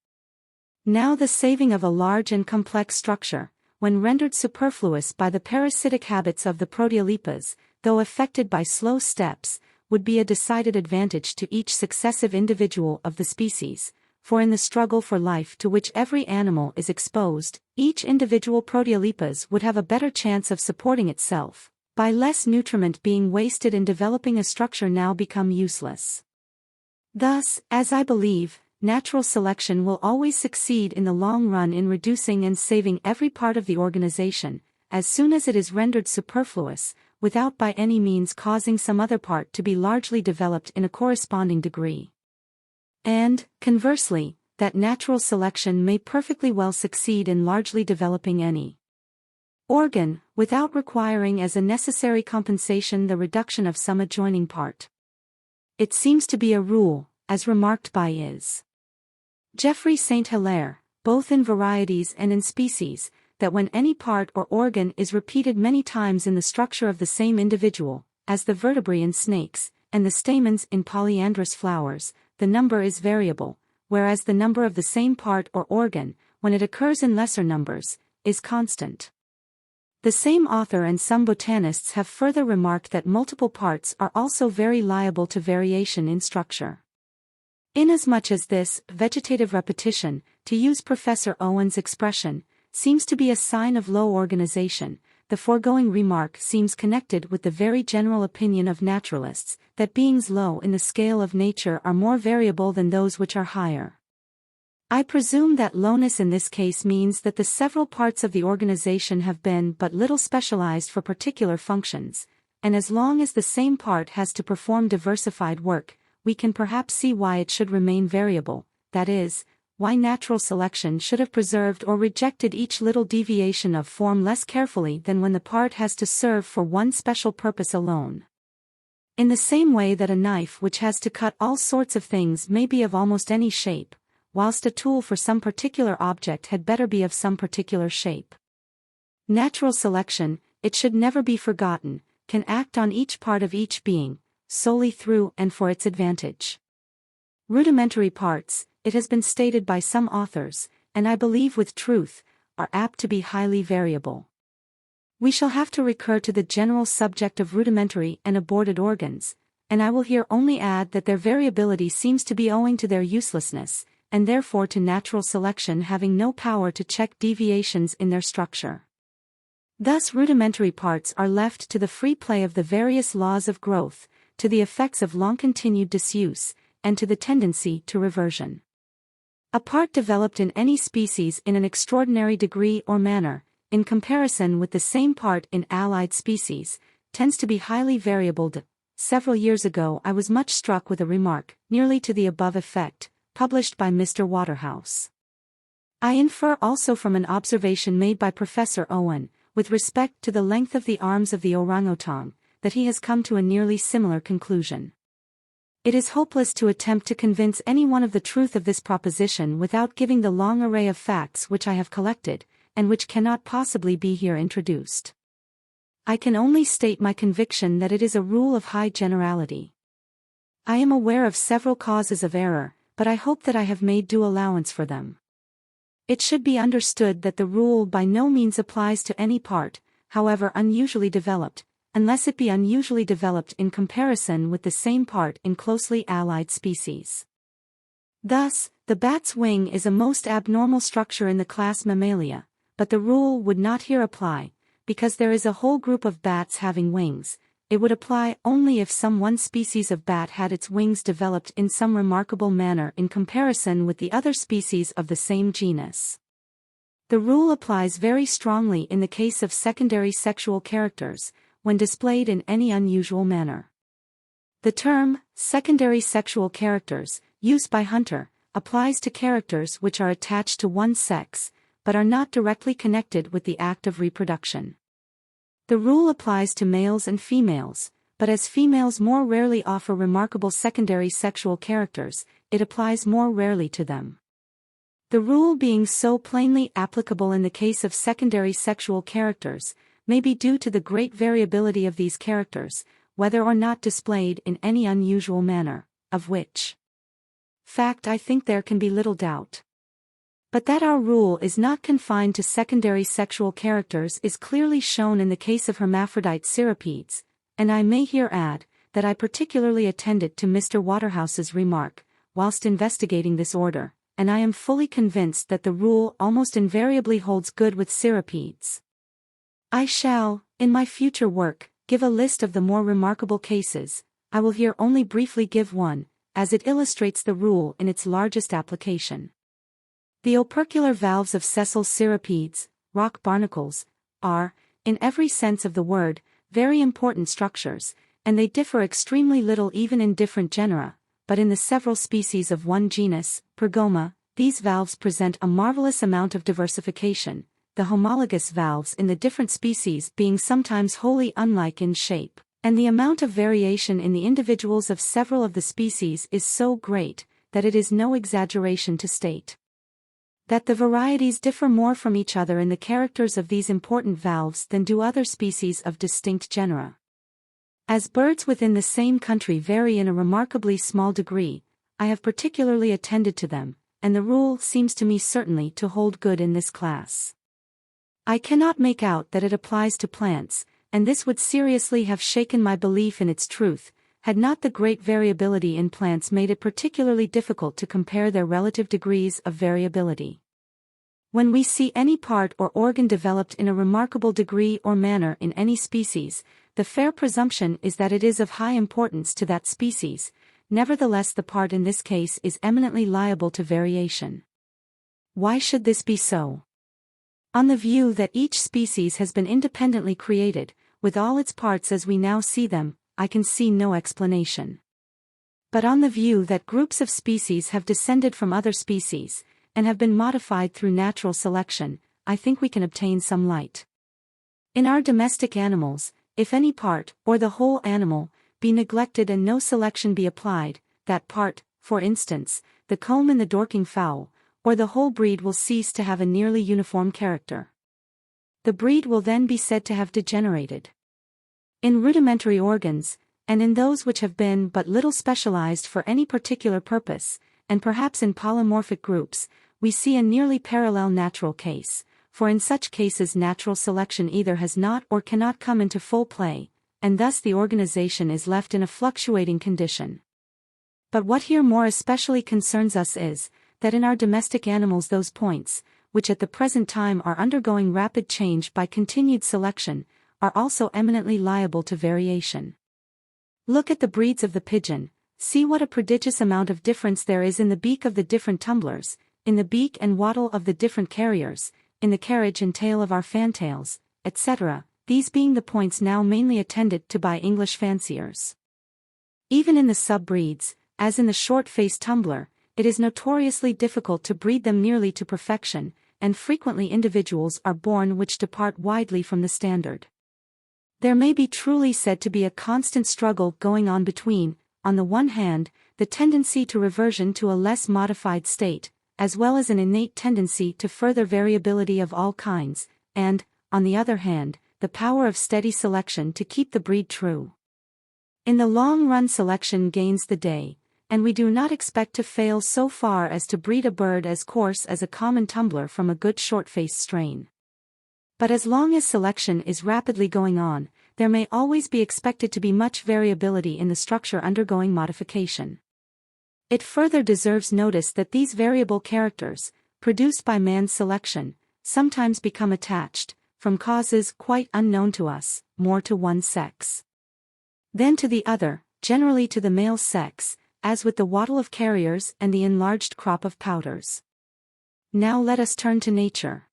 [SPEAKER 1] Now the saving of a large and complex structure, when rendered superfluous by the parasitic habits of the proteolepis, though effected by slow steps, would be a decided advantage to each successive individual of the species, for in the struggle for life to which every animal is exposed, each individual proteolepis would have a better chance of supporting itself, by less nutriment being wasted in developing a structure now become useless. Thus, as I believe, natural selection will always succeed in the long run in reducing and saving every part of the organization, as soon as it is rendered superfluous, without by any means causing some other part to be largely developed in a corresponding degree. And, conversely, that natural selection may perfectly well succeed in largely developing any organ, without requiring as a necessary compensation the reduction of some adjoining part. It seems to be a rule, as remarked by is. Geoffrey St. Hilaire, both in varieties and in species, that when any part or organ is repeated many times in the structure of the same individual, as the vertebrae in snakes, and the stamens in polyandrous flowers, the number is variable, whereas the number of the same part or organ, when it occurs in lesser numbers, is constant. The same author and some botanists have further remarked that multiple parts are also very liable to variation in structure. Inasmuch as this vegetative repetition, to use Professor Owen's expression, seems to be a sign of low organization, the foregoing remark seems connected with the very general opinion of naturalists, that beings low in the scale of nature are more variable than those which are higher. I presume that lowness in this case means that the several parts of the organization have been but little specialized for particular functions, and as long as the same part has to perform diversified work, we can perhaps see why it should remain variable, that is, why natural selection should have preserved or rejected each little deviation of form less carefully than when the part has to serve for one special purpose alone. In the same way that a knife which has to cut all sorts of things may be of almost any shape, whilst a tool for some particular object had better be of some particular shape. Natural selection, it should never be forgotten, can act on each part of each being, solely through and for its advantage. Rudimentary parts, it has been stated by some authors, and I believe with truth, are apt to be highly variable. We shall have to recur to the general subject of rudimentary and aborted organs, and I will here only add that their variability seems to be owing to their uselessness, and therefore to natural selection having no power to check deviations in their structure. Thus rudimentary parts are left to the free play of the various laws of growth, to the effects of long-continued disuse, and to the tendency to reversion. A part developed in any species in an extraordinary degree or manner, in comparison with the same part in allied species, tends to be highly variable. Several years ago I was much struck with a remark, nearly to the above effect, published by Mr. Waterhouse. I infer also from an observation made by Professor Owen, with respect to the length of the arms of the orangutan, that he has come to a nearly similar conclusion. It is hopeless to attempt to convince anyone of the truth of this proposition without giving the long array of facts which I have collected, and which cannot possibly be here introduced. I can only state my conviction that it is a rule of high generality. I am aware of several causes of error, but I hope that I have made due allowance for them. It should be understood that the rule by no means applies to any part, however unusually developed, unless it be unusually developed in comparison with the same part in closely allied species. Thus, the bat's wing is a most abnormal structure in the class Mammalia, but the rule would not here apply, because there is a whole group of bats having wings. It would apply only if some one species of bat had its wings developed in some remarkable manner in comparison with the other species of the same genus. The rule applies very strongly in the case of secondary sexual characters, when displayed in any unusual manner. The term, secondary sexual characters, used by Hunter, applies to characters which are attached to one sex, but are not directly connected with the act of reproduction. The rule applies to males and females, but as females more rarely offer remarkable secondary sexual characters, it applies more rarely to them. The rule being so plainly applicable in the case of secondary sexual characters, may be due to the great variability of these characters, whether or not displayed in any unusual manner, of which fact I think there can be little doubt. But that our rule is not confined to secondary sexual characters is clearly shown in the case of hermaphrodite cirripedes, and I may here add, that I particularly attended to Mr. Waterhouse's remark, whilst investigating this order, and I am fully convinced that the rule almost invariably holds good with cirripedes. I shall, in my future work, give a list of the more remarkable cases. I will here only briefly give one, as it illustrates the rule in its largest application. The opercular valves of sessile cirripedes, rock barnacles, are, in every sense of the word, very important structures, and they differ extremely little even in different genera, but in the several species of one genus, Pergoma, these valves present a marvelous amount of diversification, the homologous valves in the different species being sometimes wholly unlike in shape, and the amount of variation in the individuals of several of the species is so great, that it is no exaggeration to state that the varieties differ more from each other in the characters of these important valves than do other species of distinct genera. As birds within the same country vary in a remarkably small degree, I have particularly attended to them, and the rule seems to me certainly to hold good in this class. I cannot make out that it applies to plants, and this would seriously have shaken my belief in its truth, had not the great variability in plants made it particularly difficult to compare their relative degrees of variability. When we see any part or organ developed in a remarkable degree or manner in any species, the fair presumption is that it is of high importance to that species. Nevertheless, the part in this case is eminently liable to variation. Why should this be so? On the view that each species has been independently created, with all its parts as we now see them, I can see no explanation. But on the view that groups of species have descended from other species, and have been modified through natural selection, I think we can obtain some light. In our domestic animals, if any part, or the whole animal, be neglected and no selection be applied, that part, for instance, the comb in the Dorking fowl, or the whole breed will cease to have a nearly uniform character. The breed will then be said to have degenerated. In rudimentary organs, and in those which have been but little specialized for any particular purpose, and perhaps in polymorphic groups, we see a nearly parallel natural case, for in such cases natural selection either has not or cannot come into full play, and thus the organization is left in a fluctuating condition. But what here more especially concerns us is, that in our domestic animals those points, which at the present time are undergoing rapid change by continued selection, are also eminently liable to variation. Look at the breeds of the pigeon, see what a prodigious amount of difference there is in the beak of the different tumblers, in the beak and wattle of the different carriers, in the carriage and tail of our fantails, etc., these being the points now mainly attended to by English fanciers. Even in the sub-breeds, as in the short-faced tumbler, it is notoriously difficult to breed them nearly to perfection, and frequently individuals are born which depart widely from the standard. There may be truly said to be a constant struggle going on between, on the one hand, the tendency to reversion to a less modified state, as well as an innate tendency to further variability of all kinds, and, on the other hand, the power of steady selection to keep the breed true. In the long run selection gains the day, and we do not expect to fail so far as to breed a bird as coarse as a common tumbler from a good short-faced strain. But as long as selection is rapidly going on, there may always be expected to be much variability in the structure undergoing modification. It further deserves notice that these variable characters, produced by man's selection, sometimes become attached, from causes quite unknown to us, more to one sex than to the other, generally to the male sex, as with the wattle of carriers and the enlarged crop of pouters. Now let us turn to nature.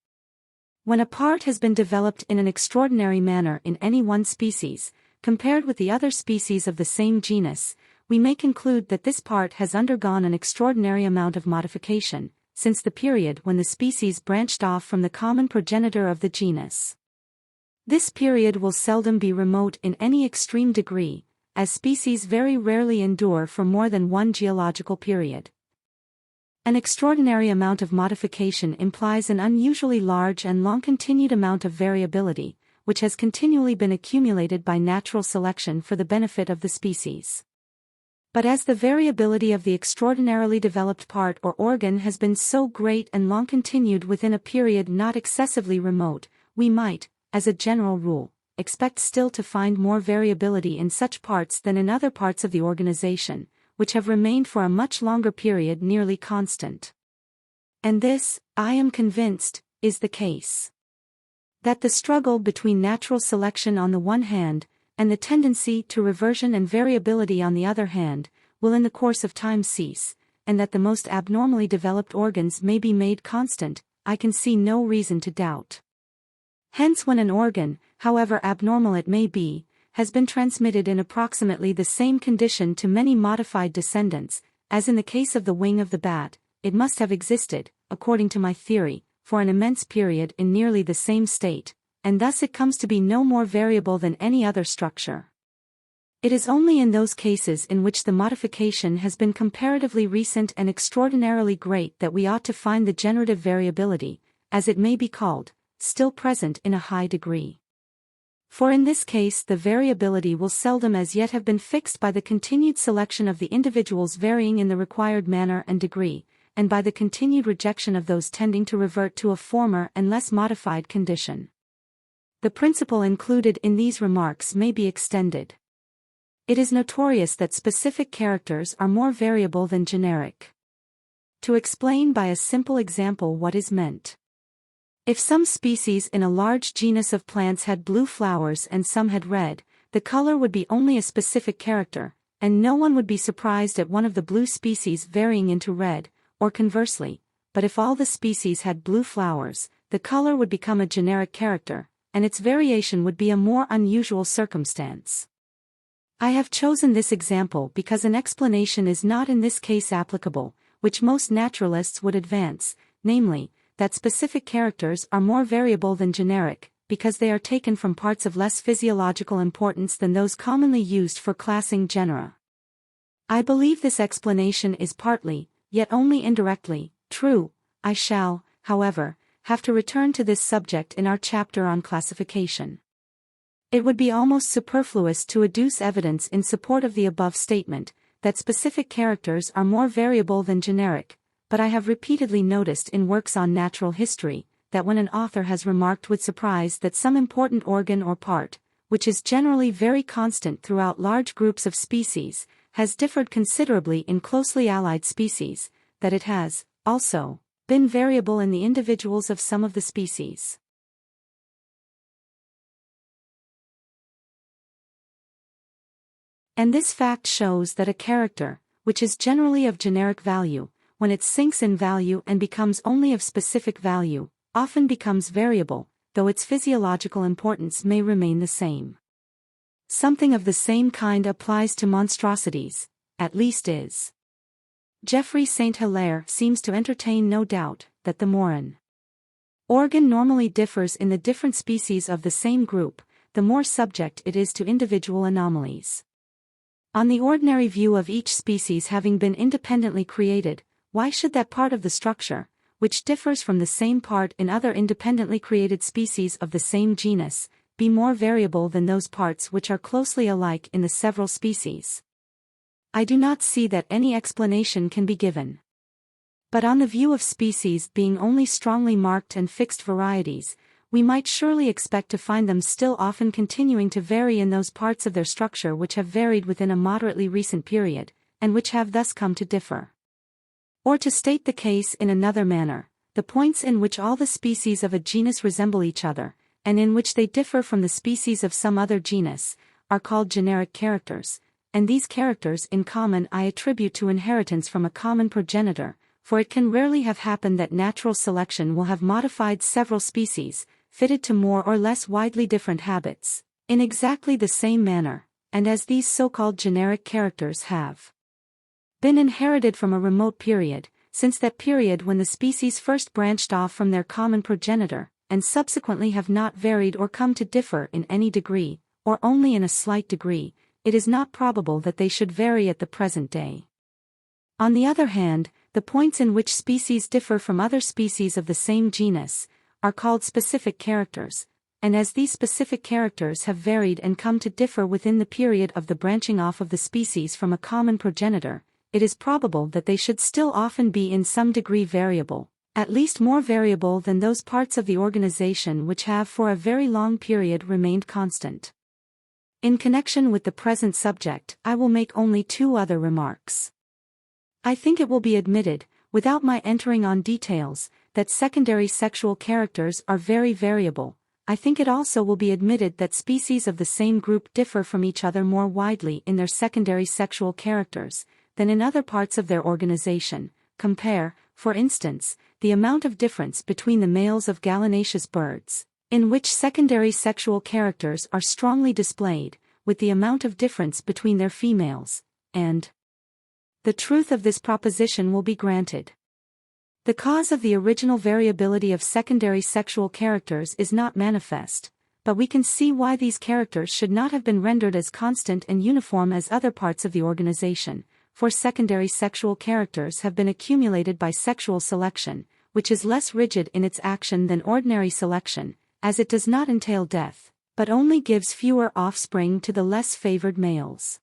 [SPEAKER 1] When a part has been developed in an extraordinary manner in any one species, compared with the other species of the same genus, we may conclude that this part has undergone an extraordinary amount of modification, since the period when the species branched off from the common progenitor of the genus. This period will seldom be remote in any extreme degree, as species very rarely endure for more than one geological period. An extraordinary amount of modification implies an unusually large and long-continued amount of variability, which has continually been accumulated by natural selection for the benefit of the species. But as the variability of the extraordinarily developed part or organ has been so great and long-continued within a period not excessively remote, we might, as a general rule, expect still to find more variability in such parts than in other parts of the organization, which have remained for a much longer period nearly constant. And this, I am convinced, is the case. That the struggle between natural selection on the one hand, and the tendency to reversion and variability on the other hand, will in the course of time cease, and that the most abnormally developed organs may be made constant, I can see no reason to doubt. Hence when an organ, however abnormal it may be, has been transmitted in approximately the same condition to many modified descendants, as in the case of the wing of the bat, it must have existed, according to my theory, for an immense period in nearly the same state, and thus it comes to be no more variable than any other structure. It is only in those cases in which the modification has been comparatively recent and extraordinarily great that we ought to find the generative variability, as it may be called, still present in a high degree. For in this case the variability will seldom as yet have been fixed by the continued selection of the individuals varying in the required manner and degree, and by the continued rejection of those tending to revert to a former and less modified condition. The principle included in these remarks may be extended. It is notorious that specific characters are more variable than generic. To explain by a simple example what is meant. If some species in a large genus of plants had blue flowers and some had red, the color would be only a specific character, and no one would be surprised at one of the blue species varying into red, or conversely, but if all the species had blue flowers, the color would become a generic character, and its variation would be a more unusual circumstance. I have chosen this example because an explanation is not in this case applicable, which most naturalists would advance, namely, that specific characters are more variable than generic, because they are taken from parts of less physiological importance than those commonly used for classing genera. I believe this explanation is partly, yet only indirectly, true. I shall, however, have to return to this subject in our chapter on classification. It would be almost superfluous to adduce evidence in support of the above statement, that specific characters are more variable than generic, but I have repeatedly noticed in works on natural history, that when an author has remarked with surprise that some important organ or part, which is generally very constant throughout large groups of species, has differed considerably in closely allied species, that it has, also, been variable in the individuals of some of the species. And this fact shows that a character, which is generally of generic value, when it sinks in value and becomes only of specific value, often becomes variable, though its physiological importance may remain the same. Something of the same kind applies to monstrosities, at least is. Geoffrey St. Hilaire seems to entertain no doubt that the morin organ normally differs in the different species of the same group, the more subject it is to individual anomalies. On the ordinary view of each species having been independently created, why should that part of the structure, which differs from the same part in other independently created species of the same genus, be more variable than those parts which are closely alike in the several species? I do not see that any explanation can be given. But on the view of species being only strongly marked and fixed varieties, we might surely expect to find them still often continuing to vary in those parts of their structure which have varied within a moderately recent period, and which have thus come to differ. Or to state the case in another manner, the points in which all the species of a genus resemble each other, and in which they differ from the species of some other genus, are called generic characters, and these characters in common I attribute to inheritance from a common progenitor, for it can rarely have happened that natural selection will have modified several species, fitted to more or less widely different habits, in exactly the same manner, and as these so-called generic characters have been inherited from a remote period, since that period when the species first branched off from their common progenitor, and subsequently have not varied or come to differ in any degree, or only in a slight degree, it is not probable that they should vary at the present day. On the other hand, the points in which species differ from other species of the same genus are called specific characters, and as these specific characters have varied and come to differ within the period of the branching off of the species from a common progenitor, it is probable that they should still often be in some degree variable, at least more variable than those parts of the organization which have for a very long period remained constant. In connection with the present subject, I will make only two other remarks. I think it will be admitted, without my entering on details, that secondary sexual characters are very variable. I think it also will be admitted that species of the same group differ from each other more widely in their secondary sexual characters than in other parts of their organization. Compare, for instance, the amount of difference between the males of gallinaceous birds, in which secondary sexual characters are strongly displayed, with the amount of difference between their females, and the truth of this proposition will be granted. The cause of the original variability of secondary sexual characters is not manifest, but we can see why these characters should not have been rendered as constant and uniform as other parts of the organization, for secondary sexual characters have been accumulated by sexual selection, which is less rigid in its action than ordinary selection, as it does not entail death, but only gives fewer offspring to the less favored males.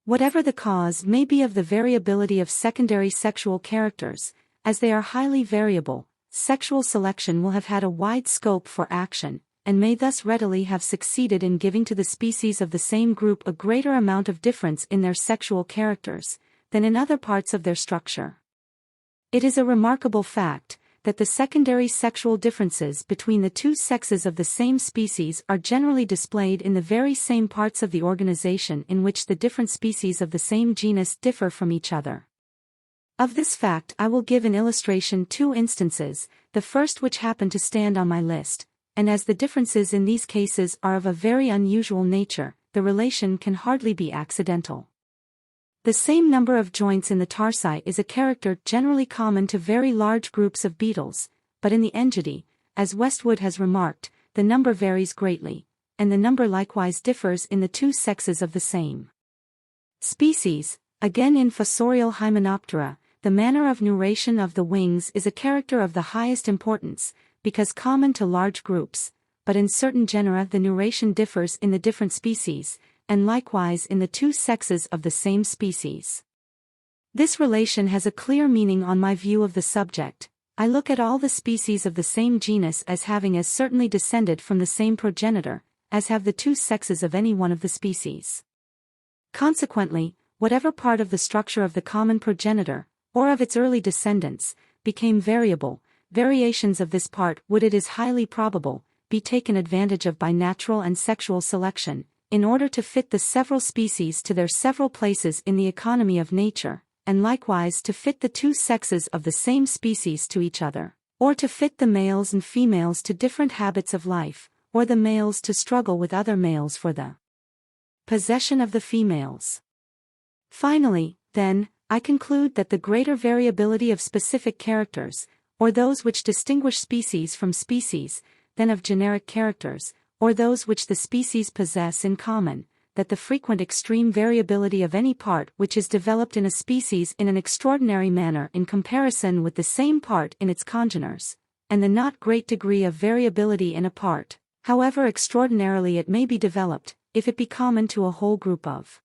[SPEAKER 1] Whatever the cause may be of the variability of secondary sexual characters, as they are highly variable, sexual selection will have had a wide scope for action, and may thus readily have succeeded in giving to the species of the same group a greater amount of difference in their sexual characters than in other parts of their structure. It is a remarkable fact that the secondary sexual differences between the two sexes of the same species are generally displayed in the very same parts of the organization in which the different species of the same genus differ from each other. Of this fact I will give in illustration two instances, the first which happen to stand on my list, and as the differences in these cases are of a very unusual nature, the relation can hardly be accidental. The same number of joints in the tarsi is a character generally common to very large groups of beetles, but in the Engidae, as Westwood has remarked, the number varies greatly, and the number likewise differs in the two sexes of the same species. Again, in fossorial Hymenoptera, the manner of neuration of the wings is a character of the highest importance, because common to large groups, but in certain genera the neuration differs in the different species, and likewise in the two sexes of the same species. This relation has a clear meaning on my view of the subject. I look at all the species of the same genus as having as certainly descended from the same progenitor, as have the two sexes of any one of the species. Consequently, whatever part of the structure of the common progenitor, or of its early descendants, became variable, variations of this part would, it is highly probable, be taken advantage of by natural and sexual selection, in order to fit the several species to their several places in the economy of nature, and likewise to fit the two sexes of the same species to each other, or to fit the males and females to different habits of life, or the males to struggle with other males for the possession of the females. Finally, then, I conclude that the greater variability of specific characters, or those which distinguish species from species, than of generic characters, or those which the species possess in common, that the frequent extreme variability of any part which is developed in a species in an extraordinary manner in comparison with the same part in its congeners, and the not great degree of variability in a part, however extraordinarily it may be developed, if it be common to a whole group of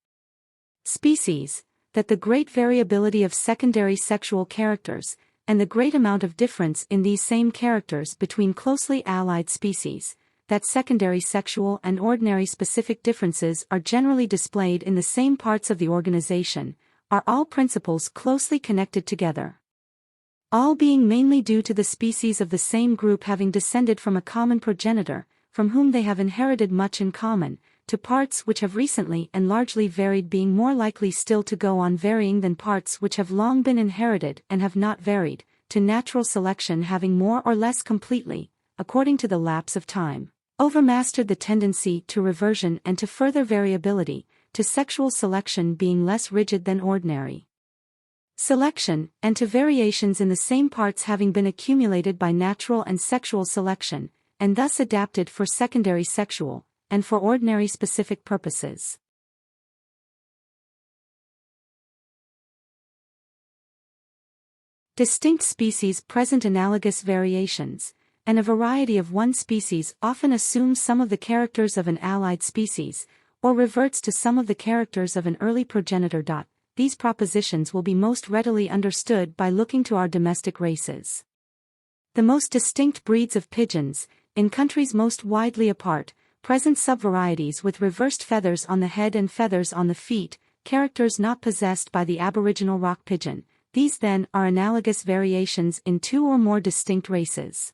[SPEAKER 1] species, that the great variability of secondary sexual characters, and the great amount of difference in these same characters between closely allied species, that secondary sexual and ordinary specific differences are generally displayed in the same parts of the organization, are all principles closely connected together, all being mainly due to the species of the same group having descended from a common progenitor, from whom they have inherited much in common, to parts which have recently and largely varied being more likely still to go on varying than parts which have long been inherited and have not varied, to natural selection having more or less completely, according to the lapse of time, overmastered the tendency to reversion and to further variability, to sexual selection being less rigid than ordinary selection, and to variations in the same parts having been accumulated by natural and sexual selection, and thus adapted for secondary sexual, and for ordinary specific purposes. Distinct species present analogous variations, and a variety of one species often assumes some of the characters of an allied species, or reverts to some of the characters of an early progenitor. These propositions will be most readily understood by looking to our domestic races. The most distinct breeds of pigeons, in countries most widely apart, present subvarieties with reversed feathers on the head and feathers on the feet, characters not possessed by the aboriginal rock pigeon. These then are analogous variations in two or more distinct races.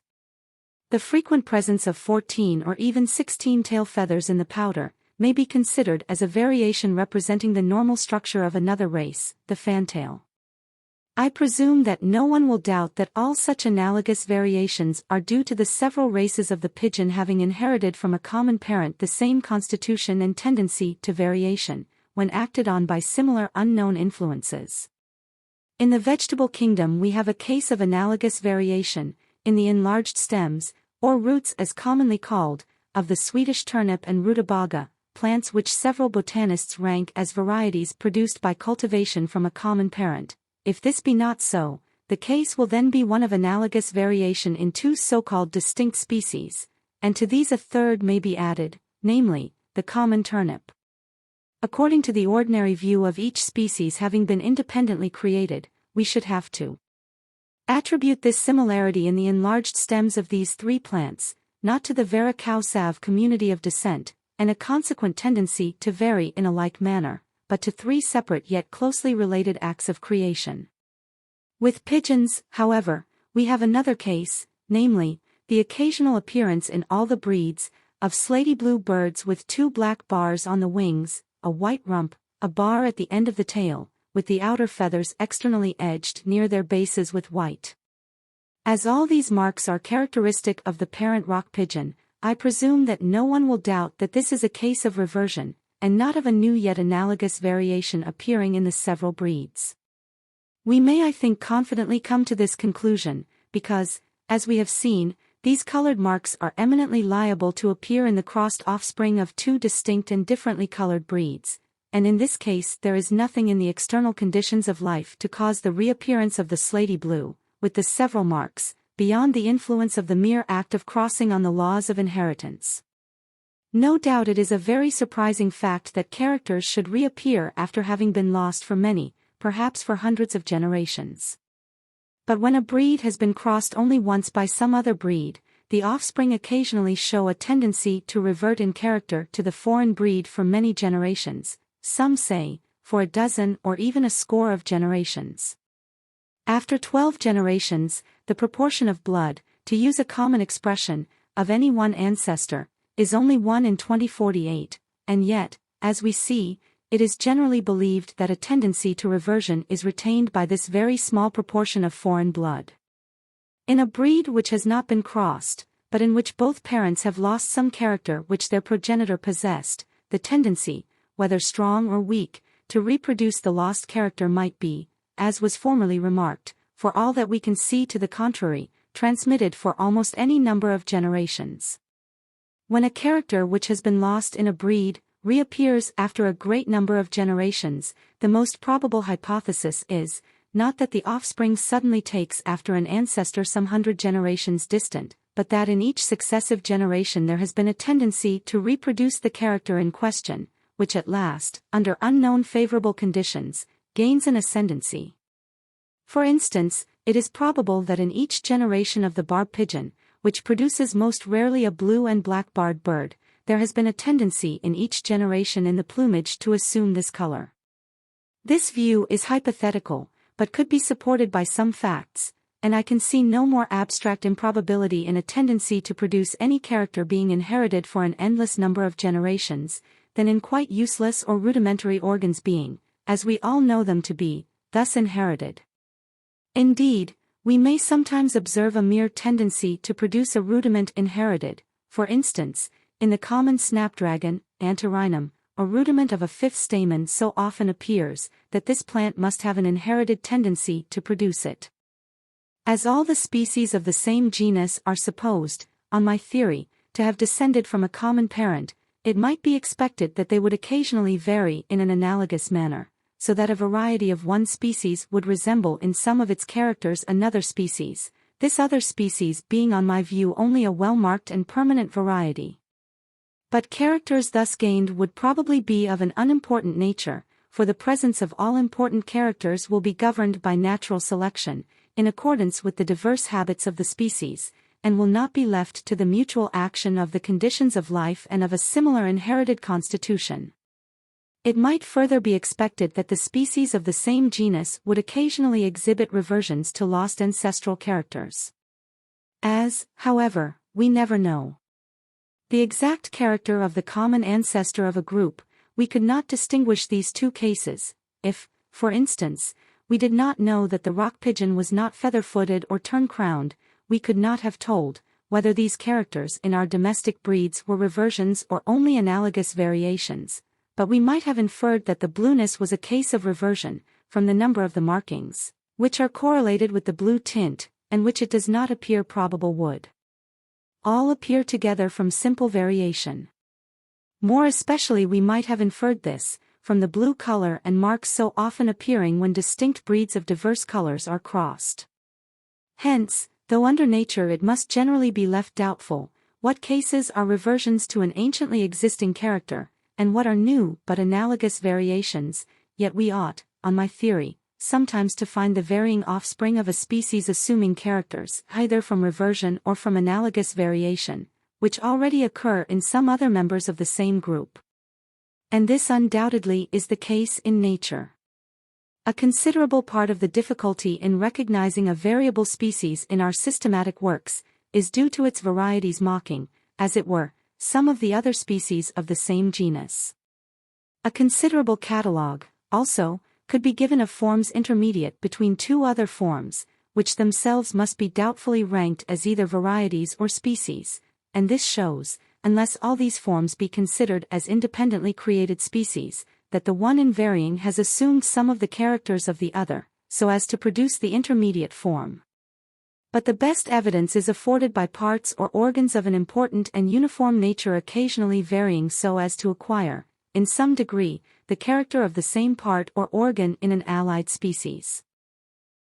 [SPEAKER 1] The frequent presence of 14 or even 16 tail feathers in the pouter may be considered as a variation representing the normal structure of another race, the fantail. I presume that no one will doubt that all such analogous variations are due to the several races of the pigeon having inherited from a common parent the same constitution and tendency to variation, when acted on by similar unknown influences. In the vegetable kingdom we have a case of analogous variation, in the enlarged stems, or roots as commonly called, of the Swedish turnip and rutabaga, plants which several botanists rank as varieties produced by cultivation from a common parent. If this be not so, the case will then be one of analogous variation in two so-called distinct species, and to these a third may be added, namely, the common turnip. According to the ordinary view of each species having been independently created, we should have to attribute this similarity in the enlarged stems of these three plants, not to the Veracausav community of descent, and a consequent tendency to vary in a like manner, but to three separate yet closely related acts of creation. With pigeons, however, we have another case, namely, the occasional appearance in all the breeds, of slaty blue birds with two black bars on the wings, a white rump, a bar at the end of the tail, with the outer feathers externally edged near their bases with white. As all these marks are characteristic of the parent rock pigeon, I presume that no one will doubt that this is a case of reversion, and not of a new yet analogous variation appearing in the several breeds. We may, I think, confidently come to this conclusion, because, as we have seen, these colored marks are eminently liable to appear in the crossed offspring of two distinct and differently colored breeds, and in this case there is nothing in the external conditions of life to cause the reappearance of the slaty blue, with the several marks, beyond the influence of the mere act of crossing on the laws of inheritance. No doubt it is a very surprising fact that characters should reappear after having been lost for many, perhaps for hundreds of generations. But when a breed has been crossed only once by some other breed, the offspring occasionally show a tendency to revert in character to the foreign breed for many generations, some say, for a dozen or even a score of generations. After 12 generations, the proportion of blood, to use a common expression, of any one ancestor, is only 1 in 2048, and yet, as we see, it is generally believed that a tendency to reversion is retained by this very small proportion of foreign blood. In a breed which has not been crossed, but in which both parents have lost some character which their progenitor possessed, the tendency, whether strong or weak, to reproduce the lost character might be, as was formerly remarked, for all that we can see to the contrary, transmitted for almost any number of generations. When a character which has been lost in a breed reappears after a great number of generations, the most probable hypothesis is, not that the offspring suddenly takes after an ancestor some 100 generations distant, but that in each successive generation there has been a tendency to reproduce the character in question, which at last, under unknown favorable conditions, gains an ascendancy. For instance, it is probable that in each generation of the barb pigeon, which produces most rarely a blue and black barred bird, there has been a tendency in each generation in the plumage to assume this color. This view is hypothetical, but could be supported by some facts, and I can see no more abstract improbability in a tendency to produce any character being inherited for an endless number of generations, than in quite useless or rudimentary organs being, as we all know them to be, thus inherited. Indeed, we may sometimes observe a mere tendency to produce a rudiment inherited, for instance, in the common snapdragon, Antirrhinum, a rudiment of a fifth stamen so often appears, that this plant must have an inherited tendency to produce it. As all the species of the same genus are supposed, on my theory, to have descended from a common parent, it might be expected that they would occasionally vary in an analogous manner, so that a variety of one species would resemble in some of its characters another species, this other species being on my view only a well-marked and permanent variety. But characters thus gained would probably be of an unimportant nature, for the presence of all important characters will be governed by natural selection, in accordance with the diverse habits of the species, and will not be left to the mutual action of the conditions of life and of a similar inherited constitution. It might further be expected that the species of the same genus would occasionally exhibit reversions to lost ancestral characters. As, however, we never know the exact character of the common ancestor of a group, we could not distinguish these two cases. If, for instance, we did not know that the rock pigeon was not feather-footed or turn-crowned, we could not have told whether these characters in our domestic breeds were reversions or only analogous variations, but we might have inferred that the blueness was a case of reversion, from the number of the markings, which are correlated with the blue tint, and which it does not appear probable would all appear together from simple variation. More especially we might have inferred this, from the blue color and marks so often appearing when distinct breeds of diverse colors are crossed. Hence, though under nature it must generally be left doubtful, what cases are reversions to an anciently existing character, and what are new but analogous variations, yet we ought, on my theory, sometimes to find the varying offspring of a species assuming characters either from reversion or from analogous variation, which already occur in some other members of the same group. And this undoubtedly is the case in nature. A considerable part of the difficulty in recognizing a variable species in our systematic works is due to its varieties mocking, as it were, some of the other species of the same genus. A considerable catalogue, also, could be given of forms intermediate between two other forms, which themselves must be doubtfully ranked as either varieties or species, and this shows, unless all these forms be considered as independently created species, that the one in varying has assumed some of the characters of the other, so as to produce the intermediate form. But the best evidence is afforded by parts or organs of an important and uniform nature occasionally varying so as to acquire, in some degree, the character of the same part or organ in an allied species.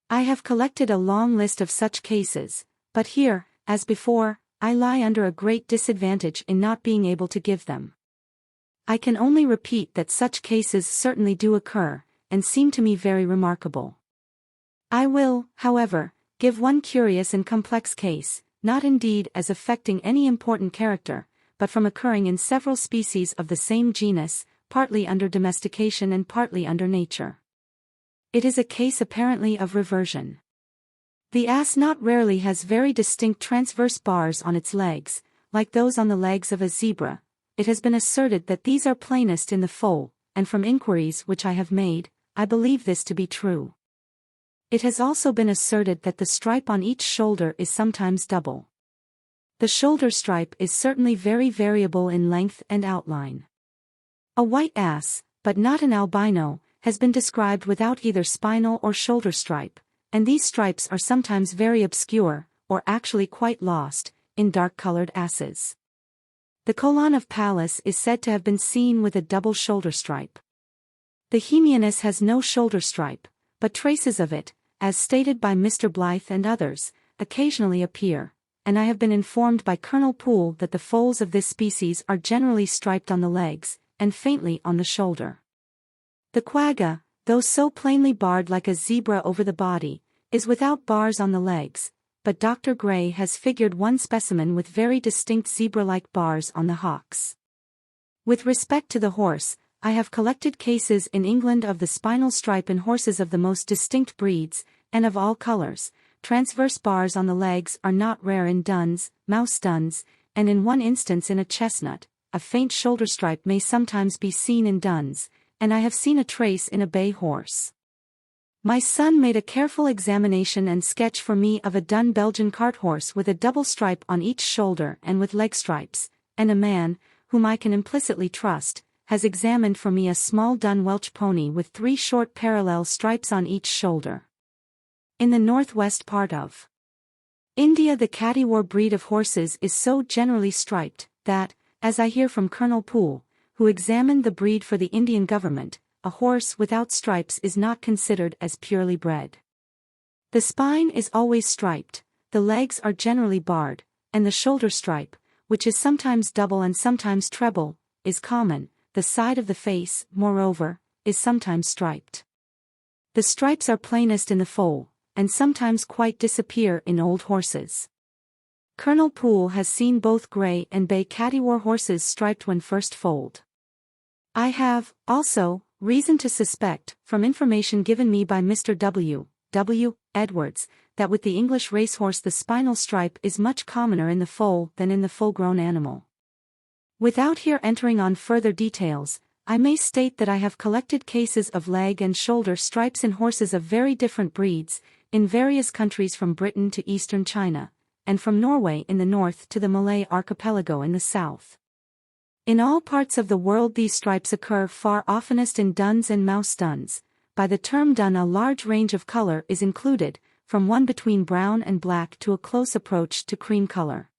[SPEAKER 1] I have collected a long list of such cases, but here, as before, I lie under a great disadvantage in not being able to give them. I can only repeat that such cases certainly do occur, and seem to me very remarkable. I will, however, give one curious and complex case, not indeed as affecting any important character, but from occurring in several species of the same genus, partly under domestication and partly under nature. It is a case apparently of reversion. The ass not rarely has very distinct transverse bars on its legs, like those on the legs of a zebra. It has been asserted that these are plainest in the foal, and from inquiries which I have made, I believe this to be true. It has also been asserted that the stripe on each shoulder is sometimes double. The shoulder stripe is certainly very variable in length and outline. A white ass, but not an albino, has been described without either spinal or shoulder stripe, and these stripes are sometimes very obscure, or actually quite lost, in dark-colored asses. The colon of Pallas is said to have been seen with a double shoulder stripe. The Hemianus has no shoulder stripe, but traces of it, as stated by Mr. Blyth and others, occasionally appear, and I have been informed by Colonel Poole that the foals of this species are generally striped on the legs, and faintly on the shoulder. The quagga, though so plainly barred like a zebra over the body, is without bars on the legs, but Dr. Gray has figured one specimen with very distinct zebra-like bars on the hocks. With respect to the horse, I have collected cases in England of the spinal stripe in horses of the most distinct breeds, and of all colors. Transverse bars on the legs are not rare in duns, mouse duns, and in one instance in a chestnut. A faint shoulder stripe may sometimes be seen in duns, and I have seen a trace in a bay horse. My son made a careful examination and sketch for me of a dun Belgian cart horse with a double stripe on each shoulder and with leg stripes, and a man, whom I can implicitly trust, has examined for me a small dun Welsh pony with 3 short parallel stripes on each shoulder. In the northwest part of India the Kattiwar breed of horses is so generally striped, that, as I hear from Colonel Poole, who examined the breed for the Indian government, a horse without stripes is not considered as purely bred. The spine is always striped, the legs are generally barred, and the shoulder stripe, which is sometimes double and sometimes treble, is common. The side of the face, moreover, is sometimes striped. The stripes are plainest in the foal, and sometimes quite disappear in old horses. Colonel Poole has seen both grey and bay Kattiwar horses striped when first foaled. I have, also, reason to suspect, from information given me by Mr. W. Edwards, that with the English racehorse the spinal stripe is much commoner in the foal than in the full-grown animal. Without here entering on further details, I may state that I have collected cases of leg and shoulder stripes in horses of very different breeds, in various countries from Britain to eastern China, and from Norway in the north to the Malay archipelago in the south. In all parts of the world these stripes occur far oftenest in duns and mouse duns. By the term dun a large range of color is included, from one between brown and black to a close approach to cream color.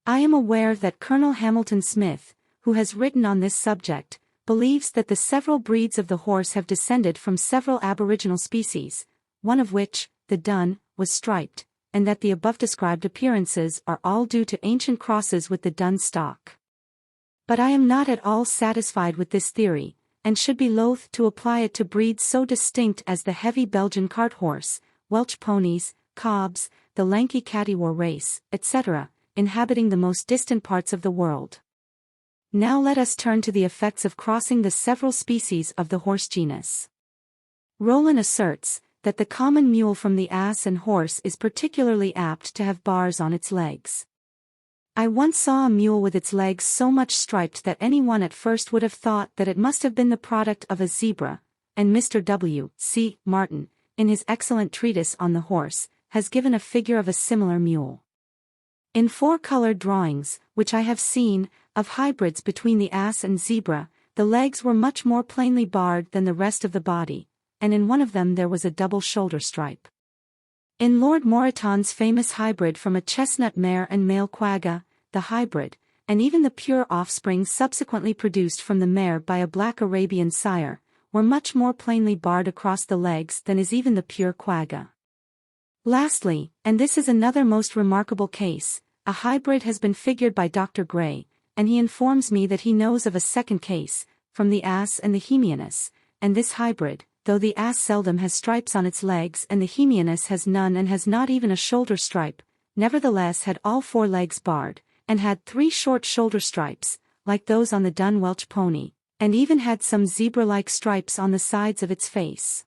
[SPEAKER 1] I am aware that Colonel Hamilton Smith, who has written on this subject, believes that the several breeds of the horse have descended from several aboriginal species, one of which, the dun, was striped, and that the above described appearances are all due to ancient crosses with the dun stock. But I am not at all satisfied with this theory, and should be loath to apply it to breeds so distinct as the heavy Belgian cart horse, Welsh ponies, cobs, the lanky Kattiwar race, etc., inhabiting the most distant parts of the world. Now let us turn to the effects of crossing the several species of the horse genus. Rollin asserts that the common mule from the ass and horse is particularly apt to have bars on its legs. I once saw a mule with its legs so much striped that anyone at first would have thought that it must have been the product of a zebra, and Mr. W. C. Martin, in his excellent treatise on the horse, has given a figure of a similar mule. In 4 colored drawings, which I have seen, of hybrids between the ass and zebra, the legs were much more plainly barred than the rest of the body, and in one of them there was a double shoulder stripe. In Lord Moreton's famous hybrid from a chestnut mare and male quagga, the hybrid, and even the pure offspring subsequently produced from the mare by a black Arabian sire, were much more plainly barred across the legs than is even the pure quagga. Lastly, and this is another most remarkable case, a hybrid has been figured by Dr. Gray, and he informs me that he knows of a second case, from the ass and the hemianus, and this hybrid, though the ass seldom has stripes on its legs and the hemianus has none and has not even a shoulder stripe, nevertheless had all 4 legs barred, and had 3 short shoulder stripes, like those on the Dun Welch pony, and even had some zebra-like stripes on the sides of its face.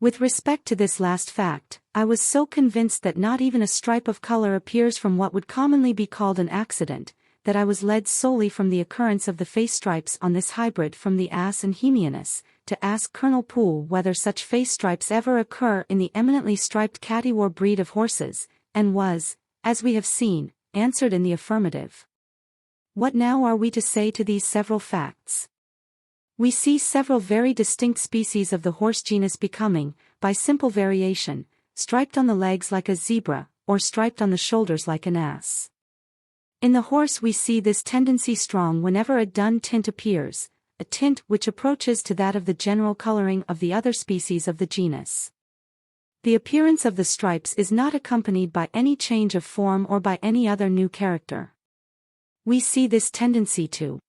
[SPEAKER 1] With respect to this last fact, I was so convinced that not even a stripe of color appears from what would commonly be called an accident, that I was led solely from the occurrence of the face stripes on this hybrid from the ass and hemianus, to ask Colonel Poole whether such face stripes ever occur in the eminently striped Cattiwar breed of horses, and was, as we have seen, answered in the affirmative. What now are we to say to these several facts? We see several very distinct species of the horse genus becoming, by simple variation, striped on the legs like a zebra, or striped on the shoulders like an ass. In the horse we see this tendency strong whenever a dun tint appears, a tint which approaches to that of the general coloring of the other species of the genus. The appearance of the stripes is not accompanied by any change of form or by any other new character. We see this tendency to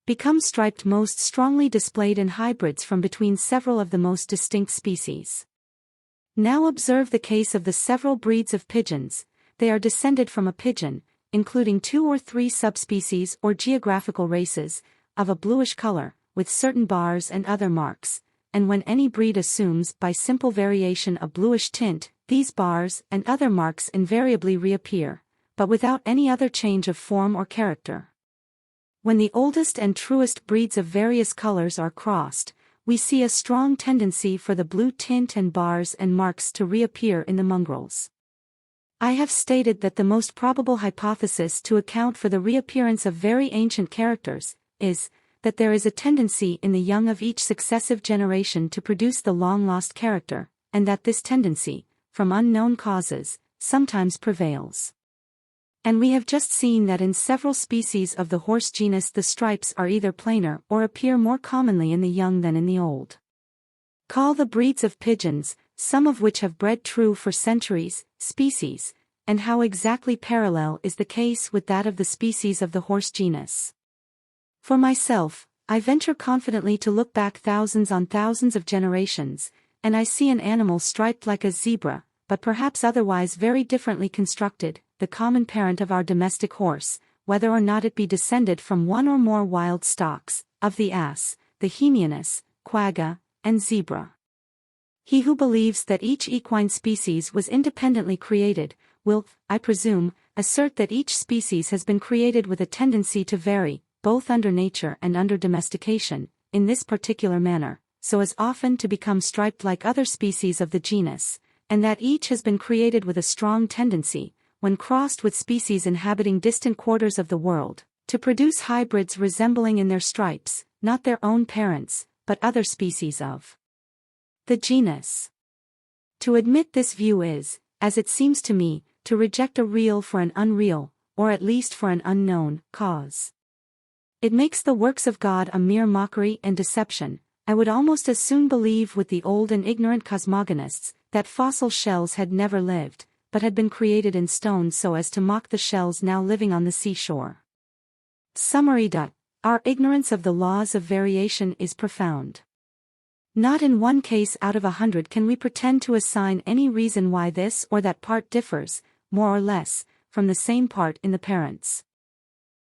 [SPEAKER 1] become striped most strongly displayed in hybrids from between several of the most distinct species. Now observe the case of the several breeds of pigeons. They are descended from a pigeon, including 2 or 3 subspecies or geographical races, of a bluish color, with certain bars and other marks, and when any breed assumes by simple variation a bluish tint, these bars and other marks invariably reappear, but without any other change of form or character. When the oldest and truest breeds of various colors are crossed, we see a strong tendency for the blue tint and bars and marks to reappear in the mongrels. I have stated that the most probable hypothesis to account for the reappearance of very ancient characters is that there is a tendency in the young of each successive generation to produce the long-lost character, and that this tendency, from unknown causes, sometimes prevails. And we have just seen that in several species of the horse genus the stripes are either plainer or appear more commonly in the young than in the old. Call the breeds of pigeons, some of which have bred true for centuries, species, and how exactly parallel is the case with that of the species of the horse genus. For myself, I venture confidently to look back thousands on thousands of generations, and I see an animal striped like a zebra, but perhaps otherwise very differently constructed, the common parent of our domestic horse, whether or not it be descended from one or more wild stocks, of the ass, the hemianus, quagga, and zebra. He who believes that each equine species was independently created, will, I presume, assert that each species has been created with a tendency to vary, both under nature and under domestication, in this particular manner, so as often to become striped like other species of the genus, and that each has been created with a strong tendency, when crossed with species inhabiting distant quarters of the world, to produce hybrids resembling in their stripes, not their own parents, but other species of the genus. To admit this view is, as it seems to me, to reject a real for an unreal, or at least for an unknown, cause. It makes the works of God a mere mockery and deception. I would almost as soon believe with the old and ignorant cosmogonists, that fossil shells had never lived, but had been created in stone so as to mock the shells now living on the seashore. Summary. Our ignorance of the laws of variation is profound. Not in one case out of 100 can we pretend to assign any reason why this or that part differs, more or less, from the same part in the parents.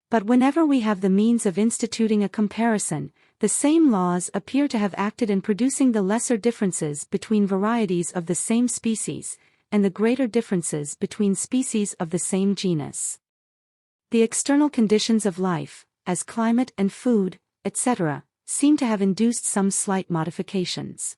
[SPEAKER 1] But whenever we have the means of instituting a comparison, the same laws appear to have acted in producing the lesser differences between varieties of the same species, and the greater differences between species of the same genus. The external conditions of life, as climate and food, etc., seem to have induced some slight modifications.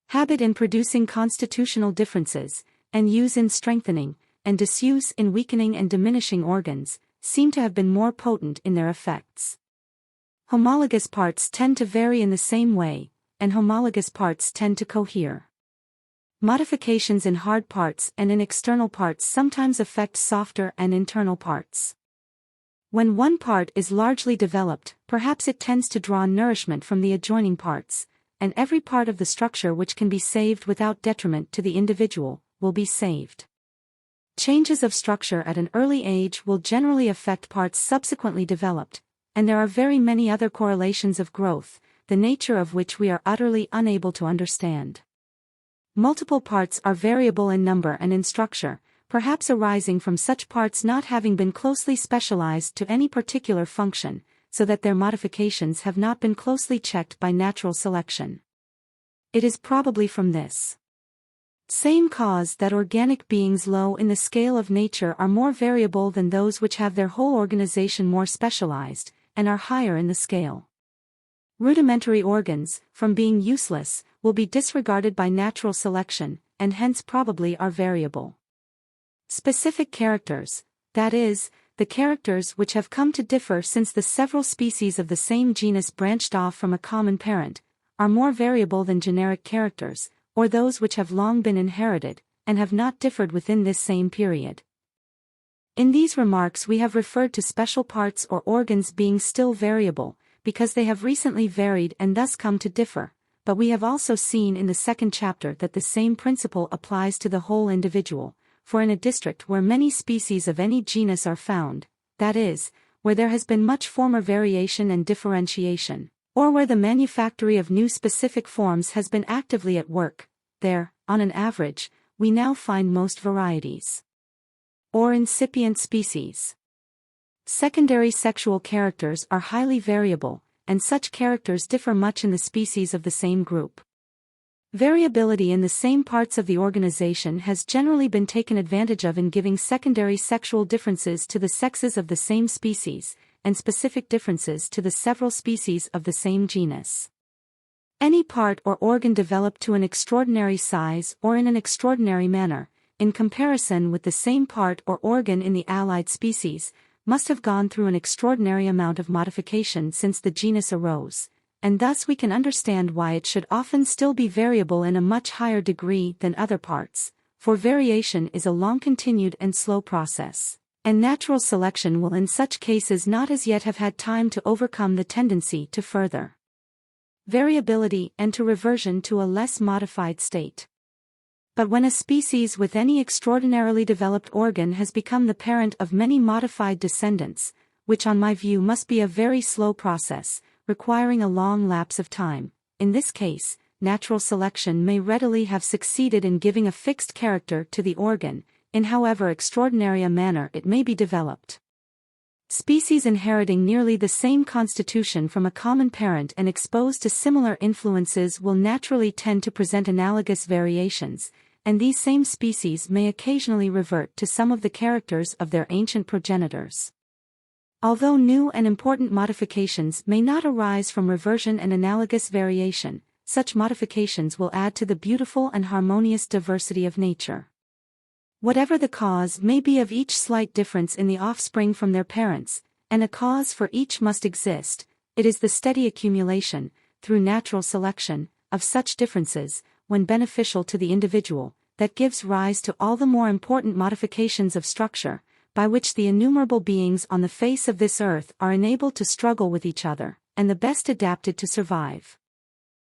[SPEAKER 1] Habit in producing constitutional differences, and use in strengthening, and disuse in weakening and diminishing organs, seem to have been more potent in their effects. Homologous parts tend to vary in the same way, and homologous parts tend to cohere. Modifications in hard parts and in external parts sometimes affect softer and internal parts. When one part is largely developed, perhaps it tends to draw nourishment from the adjoining parts, and every part of the structure which can be saved without detriment to the individual will be saved. Changes of structure at an early age will generally affect parts subsequently developed, and there are very many other correlations of growth, the nature of which we are utterly unable to understand. Multiple parts are variable in number and in structure, perhaps arising from such parts not having been closely specialized to any particular function, so that their modifications have not been closely checked by natural selection. It is probably from this same cause that organic beings low in the scale of nature are more variable than those which have their whole organization more specialized, and are higher in the scale. Rudimentary organs, from being useless, will be disregarded by natural selection, and hence probably are variable. Specific characters, that is, the characters which have come to differ since the several species of the same genus branched off from a common parent, are more variable than generic characters, or those which have long been inherited, and have not differed within this same period. In these remarks we have referred to special parts or organs being still variable, because they have recently varied and thus come to differ, but we have also seen in the second chapter that the same principle applies to the whole individual. For in a district where many species of any genus are found, that is, where there has been much former variation and differentiation, or where the manufactory of new specific forms has been actively at work, there, on an average, we now find most varieties. Or incipient species. Secondary sexual characters are highly variable, and such characters differ much in the species of the same group. Variability in the same parts of the organization has generally been taken advantage of in giving secondary sexual differences to the sexes of the same species, and specific differences to the several species of the same genus. Any part or organ developed to an extraordinary size or in an extraordinary manner, in comparison with the same part or organ in the allied species, must have gone through an extraordinary amount of modification since the genus arose, and thus we can understand why it should often still be variable in a much higher degree than other parts, for variation is a long-continued and slow process, and natural selection will in such cases not as yet have had time to overcome the tendency to further variability and to reversion to a less modified state. But when a species with any extraordinarily developed organ has become the parent of many modified descendants, which on my view must be a very slow process, requiring a long lapse of time, in this case, natural selection may readily have succeeded in giving a fixed character to the organ, in however extraordinary a manner it may be developed. Species inheriting nearly the same constitution from a common parent and exposed to similar influences will naturally tend to present analogous variations, and these same species may occasionally revert to some of the characters of their ancient progenitors. Although new and important modifications may not arise from reversion and analogous variation, such modifications will add to the beautiful and harmonious diversity of nature. Whatever the cause may be of each slight difference in the offspring from their parents, and a cause for each must exist, it is the steady accumulation, through natural selection, of such differences, when beneficial to the individual, that gives rise to all the more important modifications of structure, by which the innumerable beings on the face of this earth are enabled to struggle with each other, and the best adapted to survive.